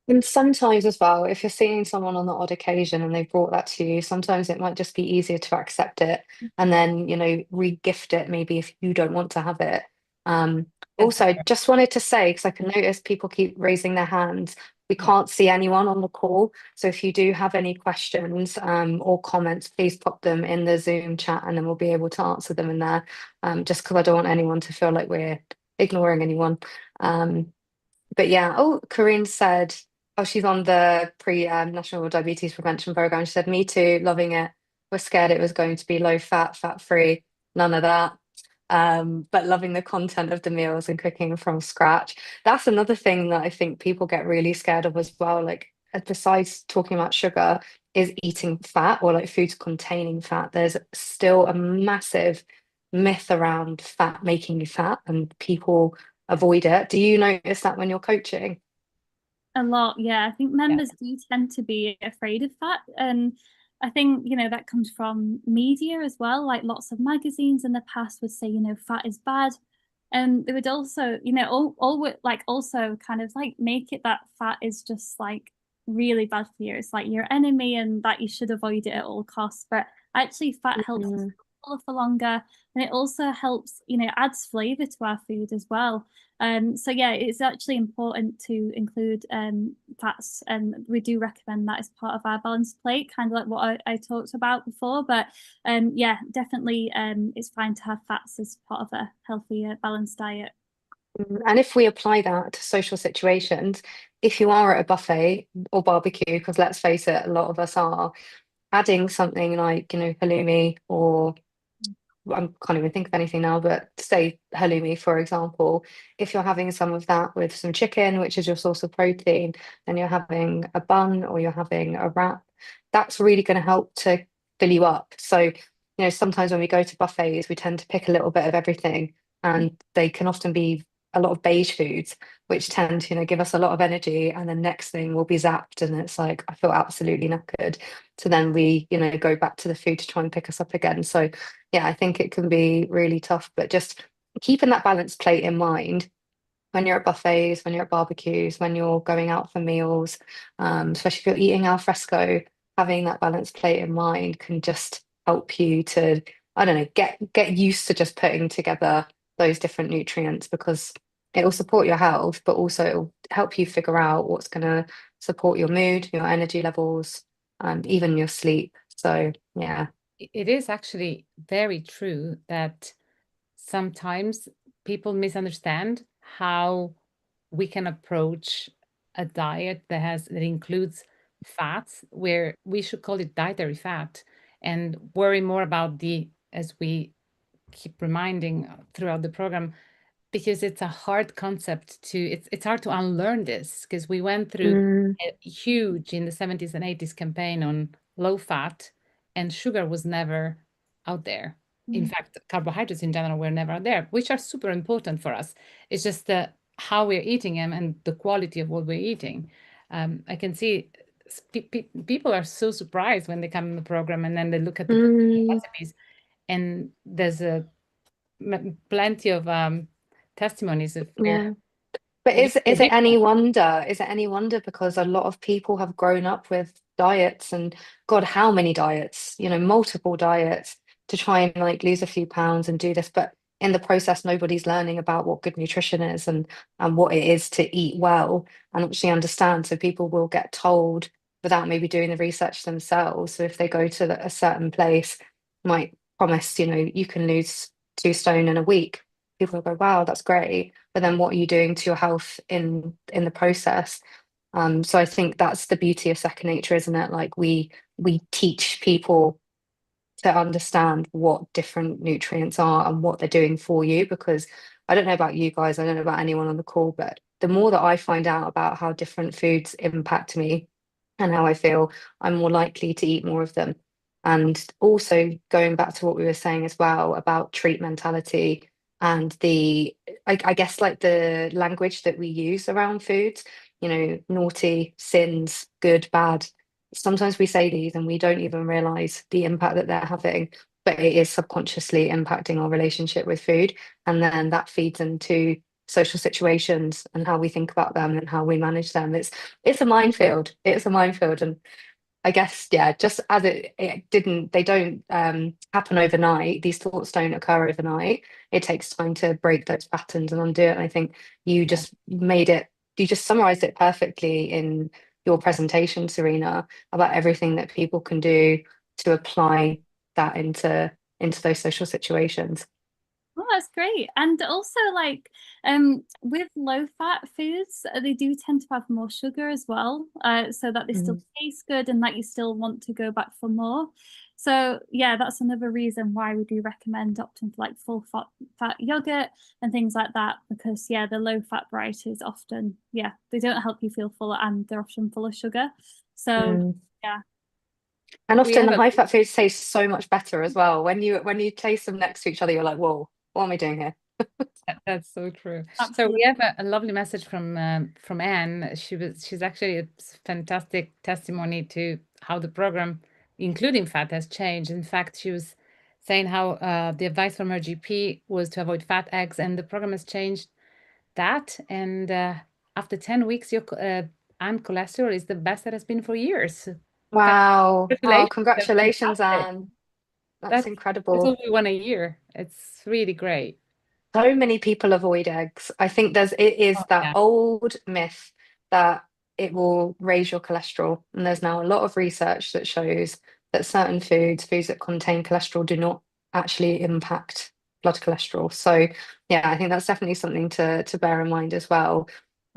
and sometimes as well, if you're seeing someone on the odd occasion and they've brought that to you, sometimes it might just be easier to accept it and then, re-gift it maybe if you don't want to have it. Um, That's Also, I just wanted to say, because I can notice people keep raising their hands, we yeah. can't see anyone on the call. So if you do have any questions or comments, please pop them in the Zoom chat and then we'll be able to answer them in there. Just because I don't want anyone to feel like we're ignoring anyone. But yeah, oh, Corinne said, oh, she's on the National Diabetes Prevention Program. She said, me too, loving it. Was scared it was going to be low fat, fat free. None of that. but loving the content of the meals and cooking from scratch. That's another thing that I think people get really scared of as well. Like, besides talking about sugar, is eating fat or like foods containing fat. There's still a massive myth around fat making you fat, and people avoid it. Do you notice that when you're coaching? A lot, yeah. I think Yeah. members do tend to be afraid of fat. And I think, that comes from media as well. Like lots of magazines in the past would say, fat is bad. And they would also, also kind of like make it that fat is just like really bad for you. It's like your enemy and that you should avoid it at all costs. But actually, fat helps us Mm. fuller for longer. And it also helps, adds flavor to our food as well. So yeah, it's actually important to include fats, and we do recommend that as part of our balanced plate, kind of like what I talked about before. But yeah, definitely it's fine to have fats as part of a healthy, balanced diet. And if we apply that to social situations, if you are at a buffet or barbecue, because let's face it, a lot of us are, adding something like, halloumi, or I can't even think of anything now, but say halloumi, for example, if you're having some of that with some chicken, which is your source of protein, then you're having a bun or you're having a wrap, that's really going to help to fill you up. So, sometimes when we go to buffets, we tend to pick a little bit of everything, and they can often be a lot of beige foods, which tend to, give us a lot of energy. And the next thing will be zapped, and it's like, I feel absolutely knackered. So then we, go back to the food to try and pick us up again. So, yeah, I think it can be really tough, but just keeping that balanced plate in mind when you're at buffets, when you're at barbecues, when you're going out for meals, especially if you're eating al fresco, having that balanced plate in mind can just help you to, I don't know, get used to just putting together those different nutrients, because it will support your health, but also it'll help you figure out what's going to support your mood, your energy levels, and even your sleep. So, yeah. It is actually very true that sometimes people misunderstand how we can approach a diet that includes fats, where we should call it dietary fat, and worry more about as we keep reminding throughout the program, because it's a hard concept it's hard to unlearn this, because we went through Mm, a huge in the 70s and 80s campaign on low fat, and sugar was never out there. In fact, carbohydrates in general were never out there, which are super important for us. It's just how we're eating them and the quality of what we're eating. I can see people are so surprised when they come in the program and then they look at the mm, recipes, and there's plenty of testimonies of where yeah. But it makes a is it any difference. wonder? Is it any wonder, because a lot of people have grown up with diets, and God, how many diets, multiple diets, to try and like lose a few pounds and do this, but in the process, nobody's learning about what good nutrition is, and what it is to eat well and actually understand. So people will get told without maybe doing the research themselves. So if they go to a certain place, might promise, you can lose 2 stone in a week. People will go, wow, that's great, but then what are you doing to your health in the process? So I think that's the beauty of second nature, isn't it? Like, we teach people to understand what different nutrients are and what they're doing for you, because I don't know about you guys, I don't know about anyone on the call, but the more that I find out about how different foods impact me and how I feel, I'm more likely to eat more of them. And also going back to what we were saying as well about treat mentality, and I guess like the language that we use around foods, naughty, sins, good, bad. Sometimes we say these and we don't even realize the impact that they're having, but it is subconsciously impacting our relationship with food. And then that feeds into social situations and how we think about them and how we manage them. It's a minefield. It's a minefield. And I guess, yeah, just as they don't happen overnight. These thoughts don't occur overnight. It takes time to break those patterns and undo it. And I think Yeah. you just summarized it perfectly in your presentation, Serena, about everything that people can do to apply that into those social situations. Oh, that's great. And also like with low fat foods, they do tend to have more sugar as well, so that they still Mm. taste good and that you still want to go back for more. So yeah, that's another reason why we do recommend opting for like full fat yogurt and things like that, because yeah, the low fat varieties often, yeah, they don't help you feel full and they're often full of sugar. So yeah. And We often have the a high fat foods taste so much better as well. When you taste them next to each other, you're like, whoa, what am I doing here? That's so true. So Absolutely. we have a lovely message from Anne. She's actually a fantastic testimony to how the program, including fat, has changed. In fact, she was saying how the advice from her GP was to avoid fat eggs, and the program has changed that. And after 10 weeks, your and cholesterol is the best that has been for years. Wow. Oh, Congratulations. That's congratulations, fantastic. Anne. That's That's incredible. what we want a year. It's really great. So many people avoid eggs. I think it is Oh, that yeah. old myth that it will raise your cholesterol. And there's now a lot of research that shows that certain foods that contain cholesterol, do not actually impact blood cholesterol. So yeah, I think that's definitely something to bear in mind as well.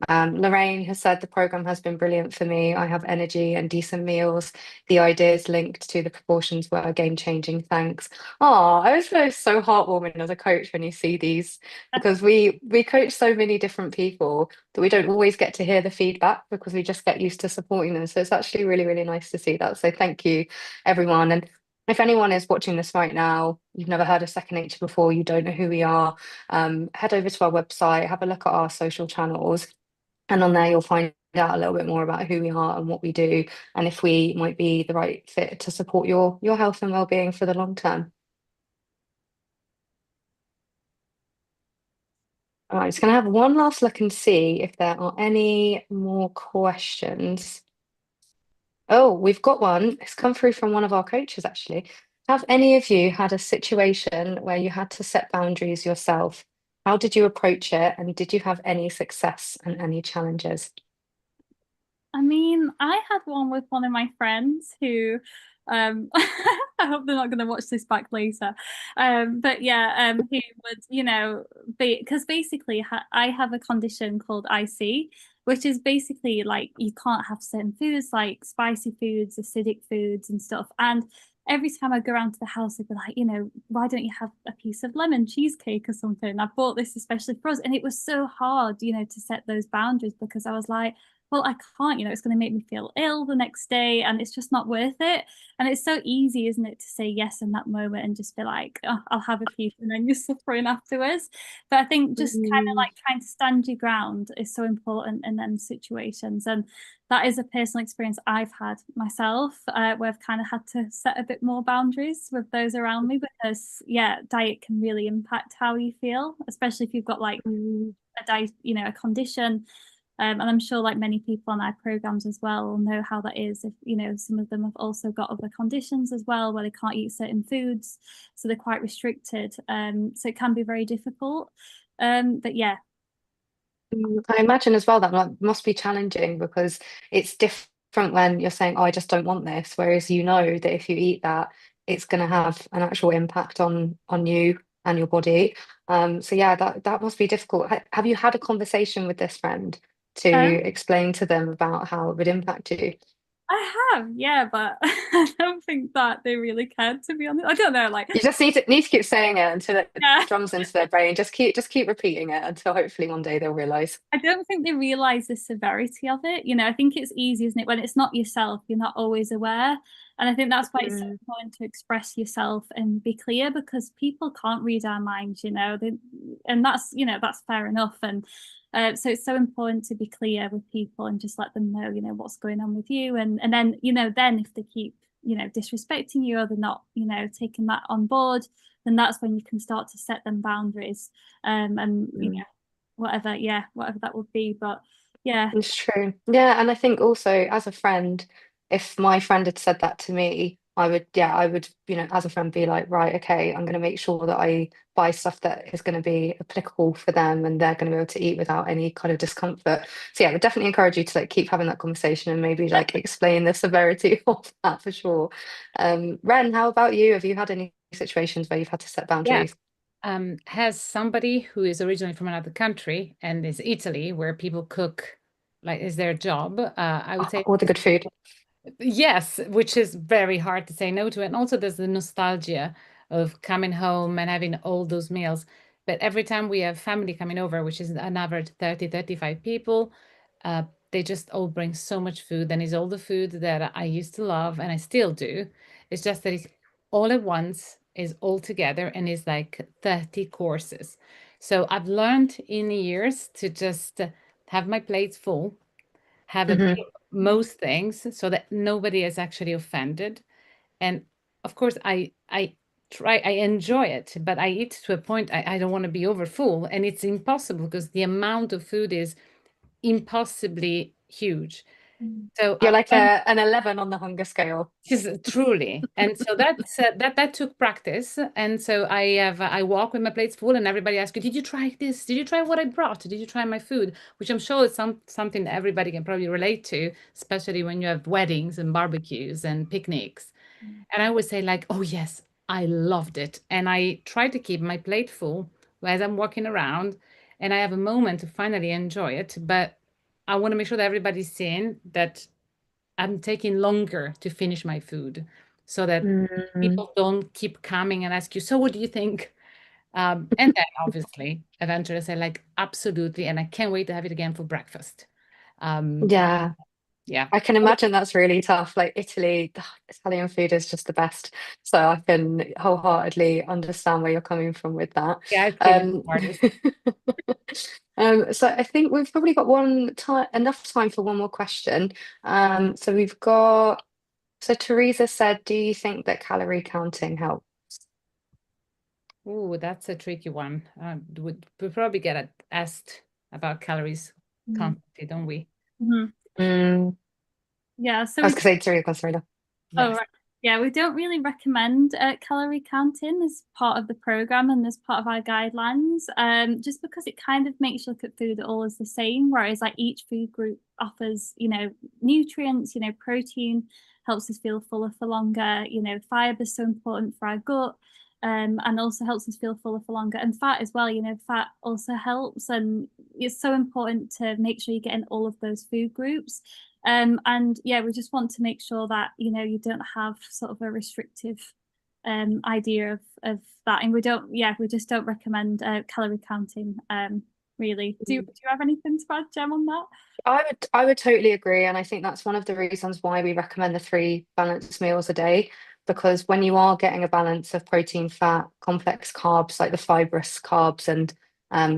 Lorraine has said the program has been brilliant for me. I have energy and decent meals. The ideas linked to the proportions were game changing. Thanks. Oh, I always feel so heartwarming as a coach when you see these, because we coach so many different people that we don't always get to hear the feedback because we just get used to supporting them. So it's actually really, really nice to see that. So thank you, everyone. And if anyone is watching this right now, you've never heard of Second Nature before, you don't know who we are, head over to our website, have a look at our social channels. And on there, you'll find out a little bit more about who we are and what we do, and if we might be the right fit to support your health and well-being for the long term. All right, just going to have one last look and see if there are any more questions. Oh, we've got one. It's come through from one of our coaches, actually. Have any of you had a situation where you had to set boundaries yourself? How did you approach it? And did you have any success and any challenges? I mean, I had one with one of my friends who I hope they're not going to watch this back later. But yeah, he would, be, because basically I have a condition called IC, which is basically like you can't have certain foods like spicy foods, acidic foods and stuff. And every time I go around to the house, I'd be like, why don't you have a piece of lemon cheesecake or something? I bought this especially for us. And it was so hard, to set those boundaries, because I was like, well, I can't, it's going to make me feel ill the next day and it's just not worth it. And it's so easy, isn't it, to say yes in that moment and just be like, oh, I'll have a piece, and then you're suffering afterwards. But I think just kind of like trying to stand your ground is so important in them situations. And that is a personal experience I've had myself, where I've kind of had to set a bit more boundaries with those around me, because yeah, diet can really impact how you feel, especially if you've got like a diet, a condition. And I'm sure like many people on our programs as well will know how that is. If, some of them have also got other conditions as well where they can't eat certain foods, so they're quite restricted. So it can be very difficult. But yeah. I imagine as well that must be challenging, because it's different when you're saying, oh, I just don't want this, whereas you know that if you eat that, it's going to have an actual impact on you and your body. So yeah, that must be difficult. Have you had a conversation with this friend to Um, explain to them about how it would impact you? I have, yeah, but I don't think that they really cared, to be honest. I don't know, like, You just need to keep saying it until it yeah. drums into their brain. Just keep repeating it until hopefully one day they'll realize. I don't think they realize the severity of it. I think it's easy, isn't it? When it's not yourself, you're not always aware. And I think that's why it's so important to express yourself and be clear, because people can't read our minds, and that's fair enough. And so it's so important to be clear with people and just let them know, what's going on with you. And then, then if they keep, disrespecting you, or they're not, taking that on board, then that's when you can start to set them boundaries. And, whatever that would be, but yeah. It's true. Yeah, and I think also as a friend, if my friend had said that to me, I would, as a friend be like, right, okay, I'm going to make sure that I buy stuff that is going to be applicable for them and they're going to be able to eat without any kind of discomfort. So yeah, I would definitely encourage you to like keep having that conversation and maybe like explain the severity of that for sure. Ren, how about you? Have you had any situations where you've had to set Yeah. boundaries? Has somebody who is originally from another country and is Italy, where people cook like is their job, I would say All the good food. Yes, which is very hard to say no to. And also there's the nostalgia of coming home and having all those meals. But every time we have family coming over, which is an average 30, 35 people, uh, they just all bring so much food. And it's all the food that I used to love and I still do. It's just that it's all at once, is all together, and it's like 30 courses. So I've learned in years to just have my plates full, have a bit Hmm. of most things so that nobody is actually offended. And of course, I enjoy it, but I eat to a point I don't want to be over full. And it's impossible because the amount of food is impossibly huge. Mm. So You're I've like learned. an 11 on the hunger scale. Yes, truly. And so that took practice. And so I walk with my plates full, and everybody asks you, "Did you try this? Did you try what I brought? Did you try my food?" Which I'm sure is something that everybody can probably relate to, especially when you have weddings and barbecues and picnics. Mm. And I always say like, "Oh yes, I loved it." And I try to keep my plate full as I'm walking around, and I have a moment to finally enjoy it. But I want to make sure that everybody's seeing that I'm taking longer to finish my food so that Mm. people don't keep coming and ask you, "So what do you think?" And then obviously eventually I say like, absolutely. And I can't wait to have it again for breakfast. Um, Yeah. yeah. I can imagine that's really tough. Like Italy, Italian food is just the best. So I can wholeheartedly understand where you're coming from with that. The ice cream is Um, the hardest. so I think we've probably got enough time for one more question. So we've got, so Teresa said, do you think that calorie counting helps? Ooh, that's a tricky one. We probably get asked about calories Mm. constantly, don't we? Mhm. Mm, Yeah, so I was we going to say Teresa, Serena. Oh, Yes. right. Yeah, we don't really recommend calorie counting as part of the program and as part of our guidelines, just because it kind of makes you look at food all as the same, whereas like each food group offers, nutrients, protein helps us feel fuller for longer, fiber is so important for our gut, and also helps us feel fuller for longer. And fat as well, fat also helps, and it's so important to make sure you're getting all of those food groups. And yeah, we just want to make sure that you don't have sort of a restrictive idea of that, and we just don't recommend calorie counting. Really, do you have anything to add, Jem, on that? I would totally agree, and I think that's one of the reasons why we recommend the 3 balanced meals a day, because when you are getting a balance of protein, fat, complex carbs like the fibrous carbs and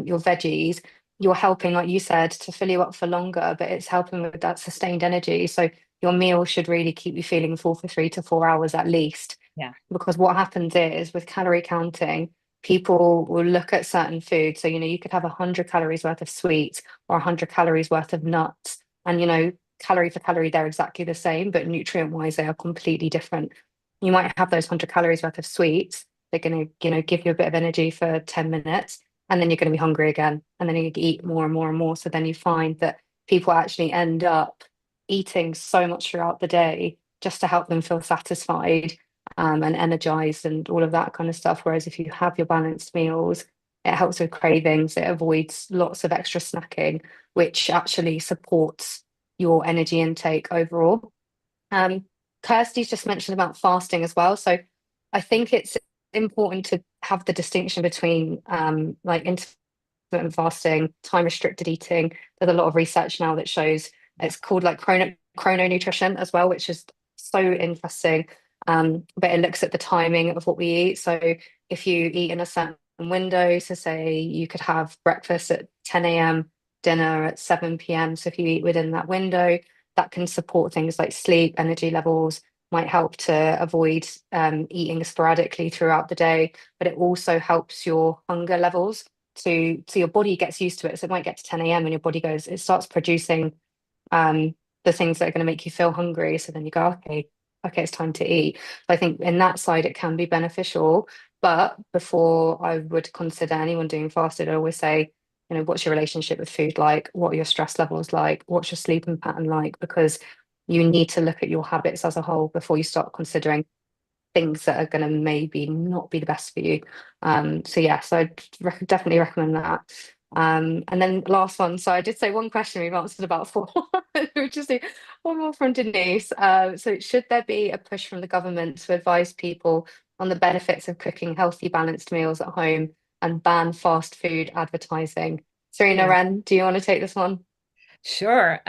your veggies, you're helping, like you said, to fill you up for longer, but it's helping with that sustained energy. So your meal should really keep you feeling full for 3 to 4 hours at least. Yeah. Because what happens is with calorie counting, people will look at certain foods. So, you could have 100 calories worth of sweets or 100 calories worth of nuts. And, calorie for calorie, they're exactly the same, but nutrient wise, they are completely different. You might have those 100 calories worth of sweets. They're going to, give you a bit of energy for 10 minutes, and then you're going to be hungry again. And then you eat more and more and more. So then you find that people actually end up eating so much throughout the day just to help them feel satisfied, and energized and all of that kind of stuff. Whereas if you have your balanced meals, it helps with cravings, it avoids lots of extra snacking, which actually supports your energy intake overall. Um, Kirsty's just mentioned about fasting as well. So I think it's important to have the distinction between like intermittent fasting, time restricted eating. There's a lot of research now that shows it's called like chrono nutrition as well, which is so interesting. But it looks at the timing of what we eat. So if you eat in a certain window, so say you could have breakfast at 10 a.m., dinner at 7 p.m. So if you eat within that window, that can support things like sleep, energy levels, might help to avoid eating sporadically throughout the day, but it also helps your hunger levels so your body gets used to it. So it might get to 10 a.m. and your body it starts producing the things that are going to make you feel hungry. So then you go, okay, it's time to eat. So I think in that side it can be beneficial. But before I would consider anyone doing fasted, I always say, what's your relationship with food like? What are your stress levels like? What's your sleeping pattern like? Because you need to look at your habits as a whole before you start considering things that are going to maybe not be the best for you. So I'd definitely recommend that. And then last one. So I did say one question, we've answered about four. We'll just do one more from Denise. So should there be a push from the government to advise people on the benefits of cooking healthy, balanced meals at home and ban fast food advertising? Serena, Yeah. Ren, do you want to take this one? Sure.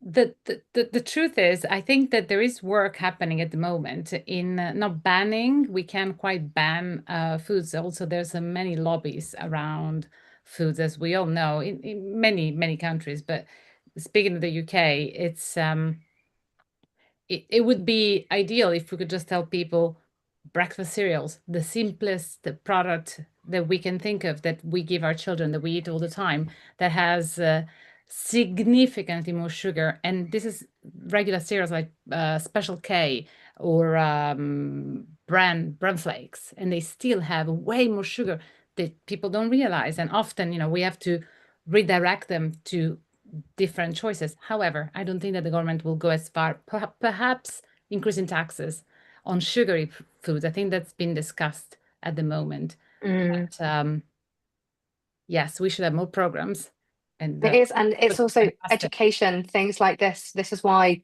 The truth is, I think that there is work happening at the moment in not banning. We can't quite ban foods. Also, there's many lobbies around foods, as we all know, in many countries. But speaking of the UK, it would be ideal if we could just tell people breakfast cereals, the simplest product that we can think of, that we give our children, that we eat all the time, that has significantly more sugar. And this is regular cereals like Special K or bran flakes, and they still have way more sugar that people don't realize. And often, we have to redirect them to different choices. However, I don't think that the government will go as far, perhaps increasing taxes on sugary foods. I think that's been discussed at the moment. But, yes, we should have more programs. And It is, and it's also fantastic. education, things like this. This is why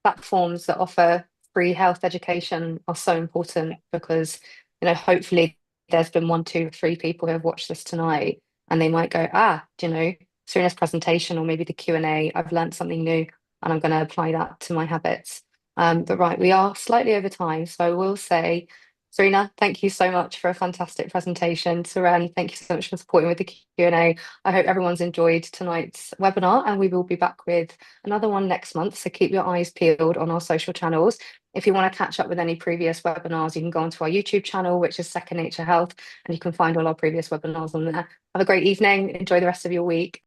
platforms that offer free health education are so important, because hopefully there's been 1, 2, 3 people who have watched this tonight and they might go, Serena's presentation or maybe the Q&A, I've learned something new and I'm going to apply that to my habits. But right, we are slightly over time, so I will say, Serena, thank you so much for a fantastic presentation. Seren, thank you so much for supporting with the Q&A. I hope everyone's enjoyed tonight's webinar, and we will be back with another one next month. So keep your eyes peeled on our social channels. If you want to catch up with any previous webinars, you can go onto our YouTube channel, which is Second Nature Health, and you can find all our previous webinars on there. Have a great evening. Enjoy the rest of your week.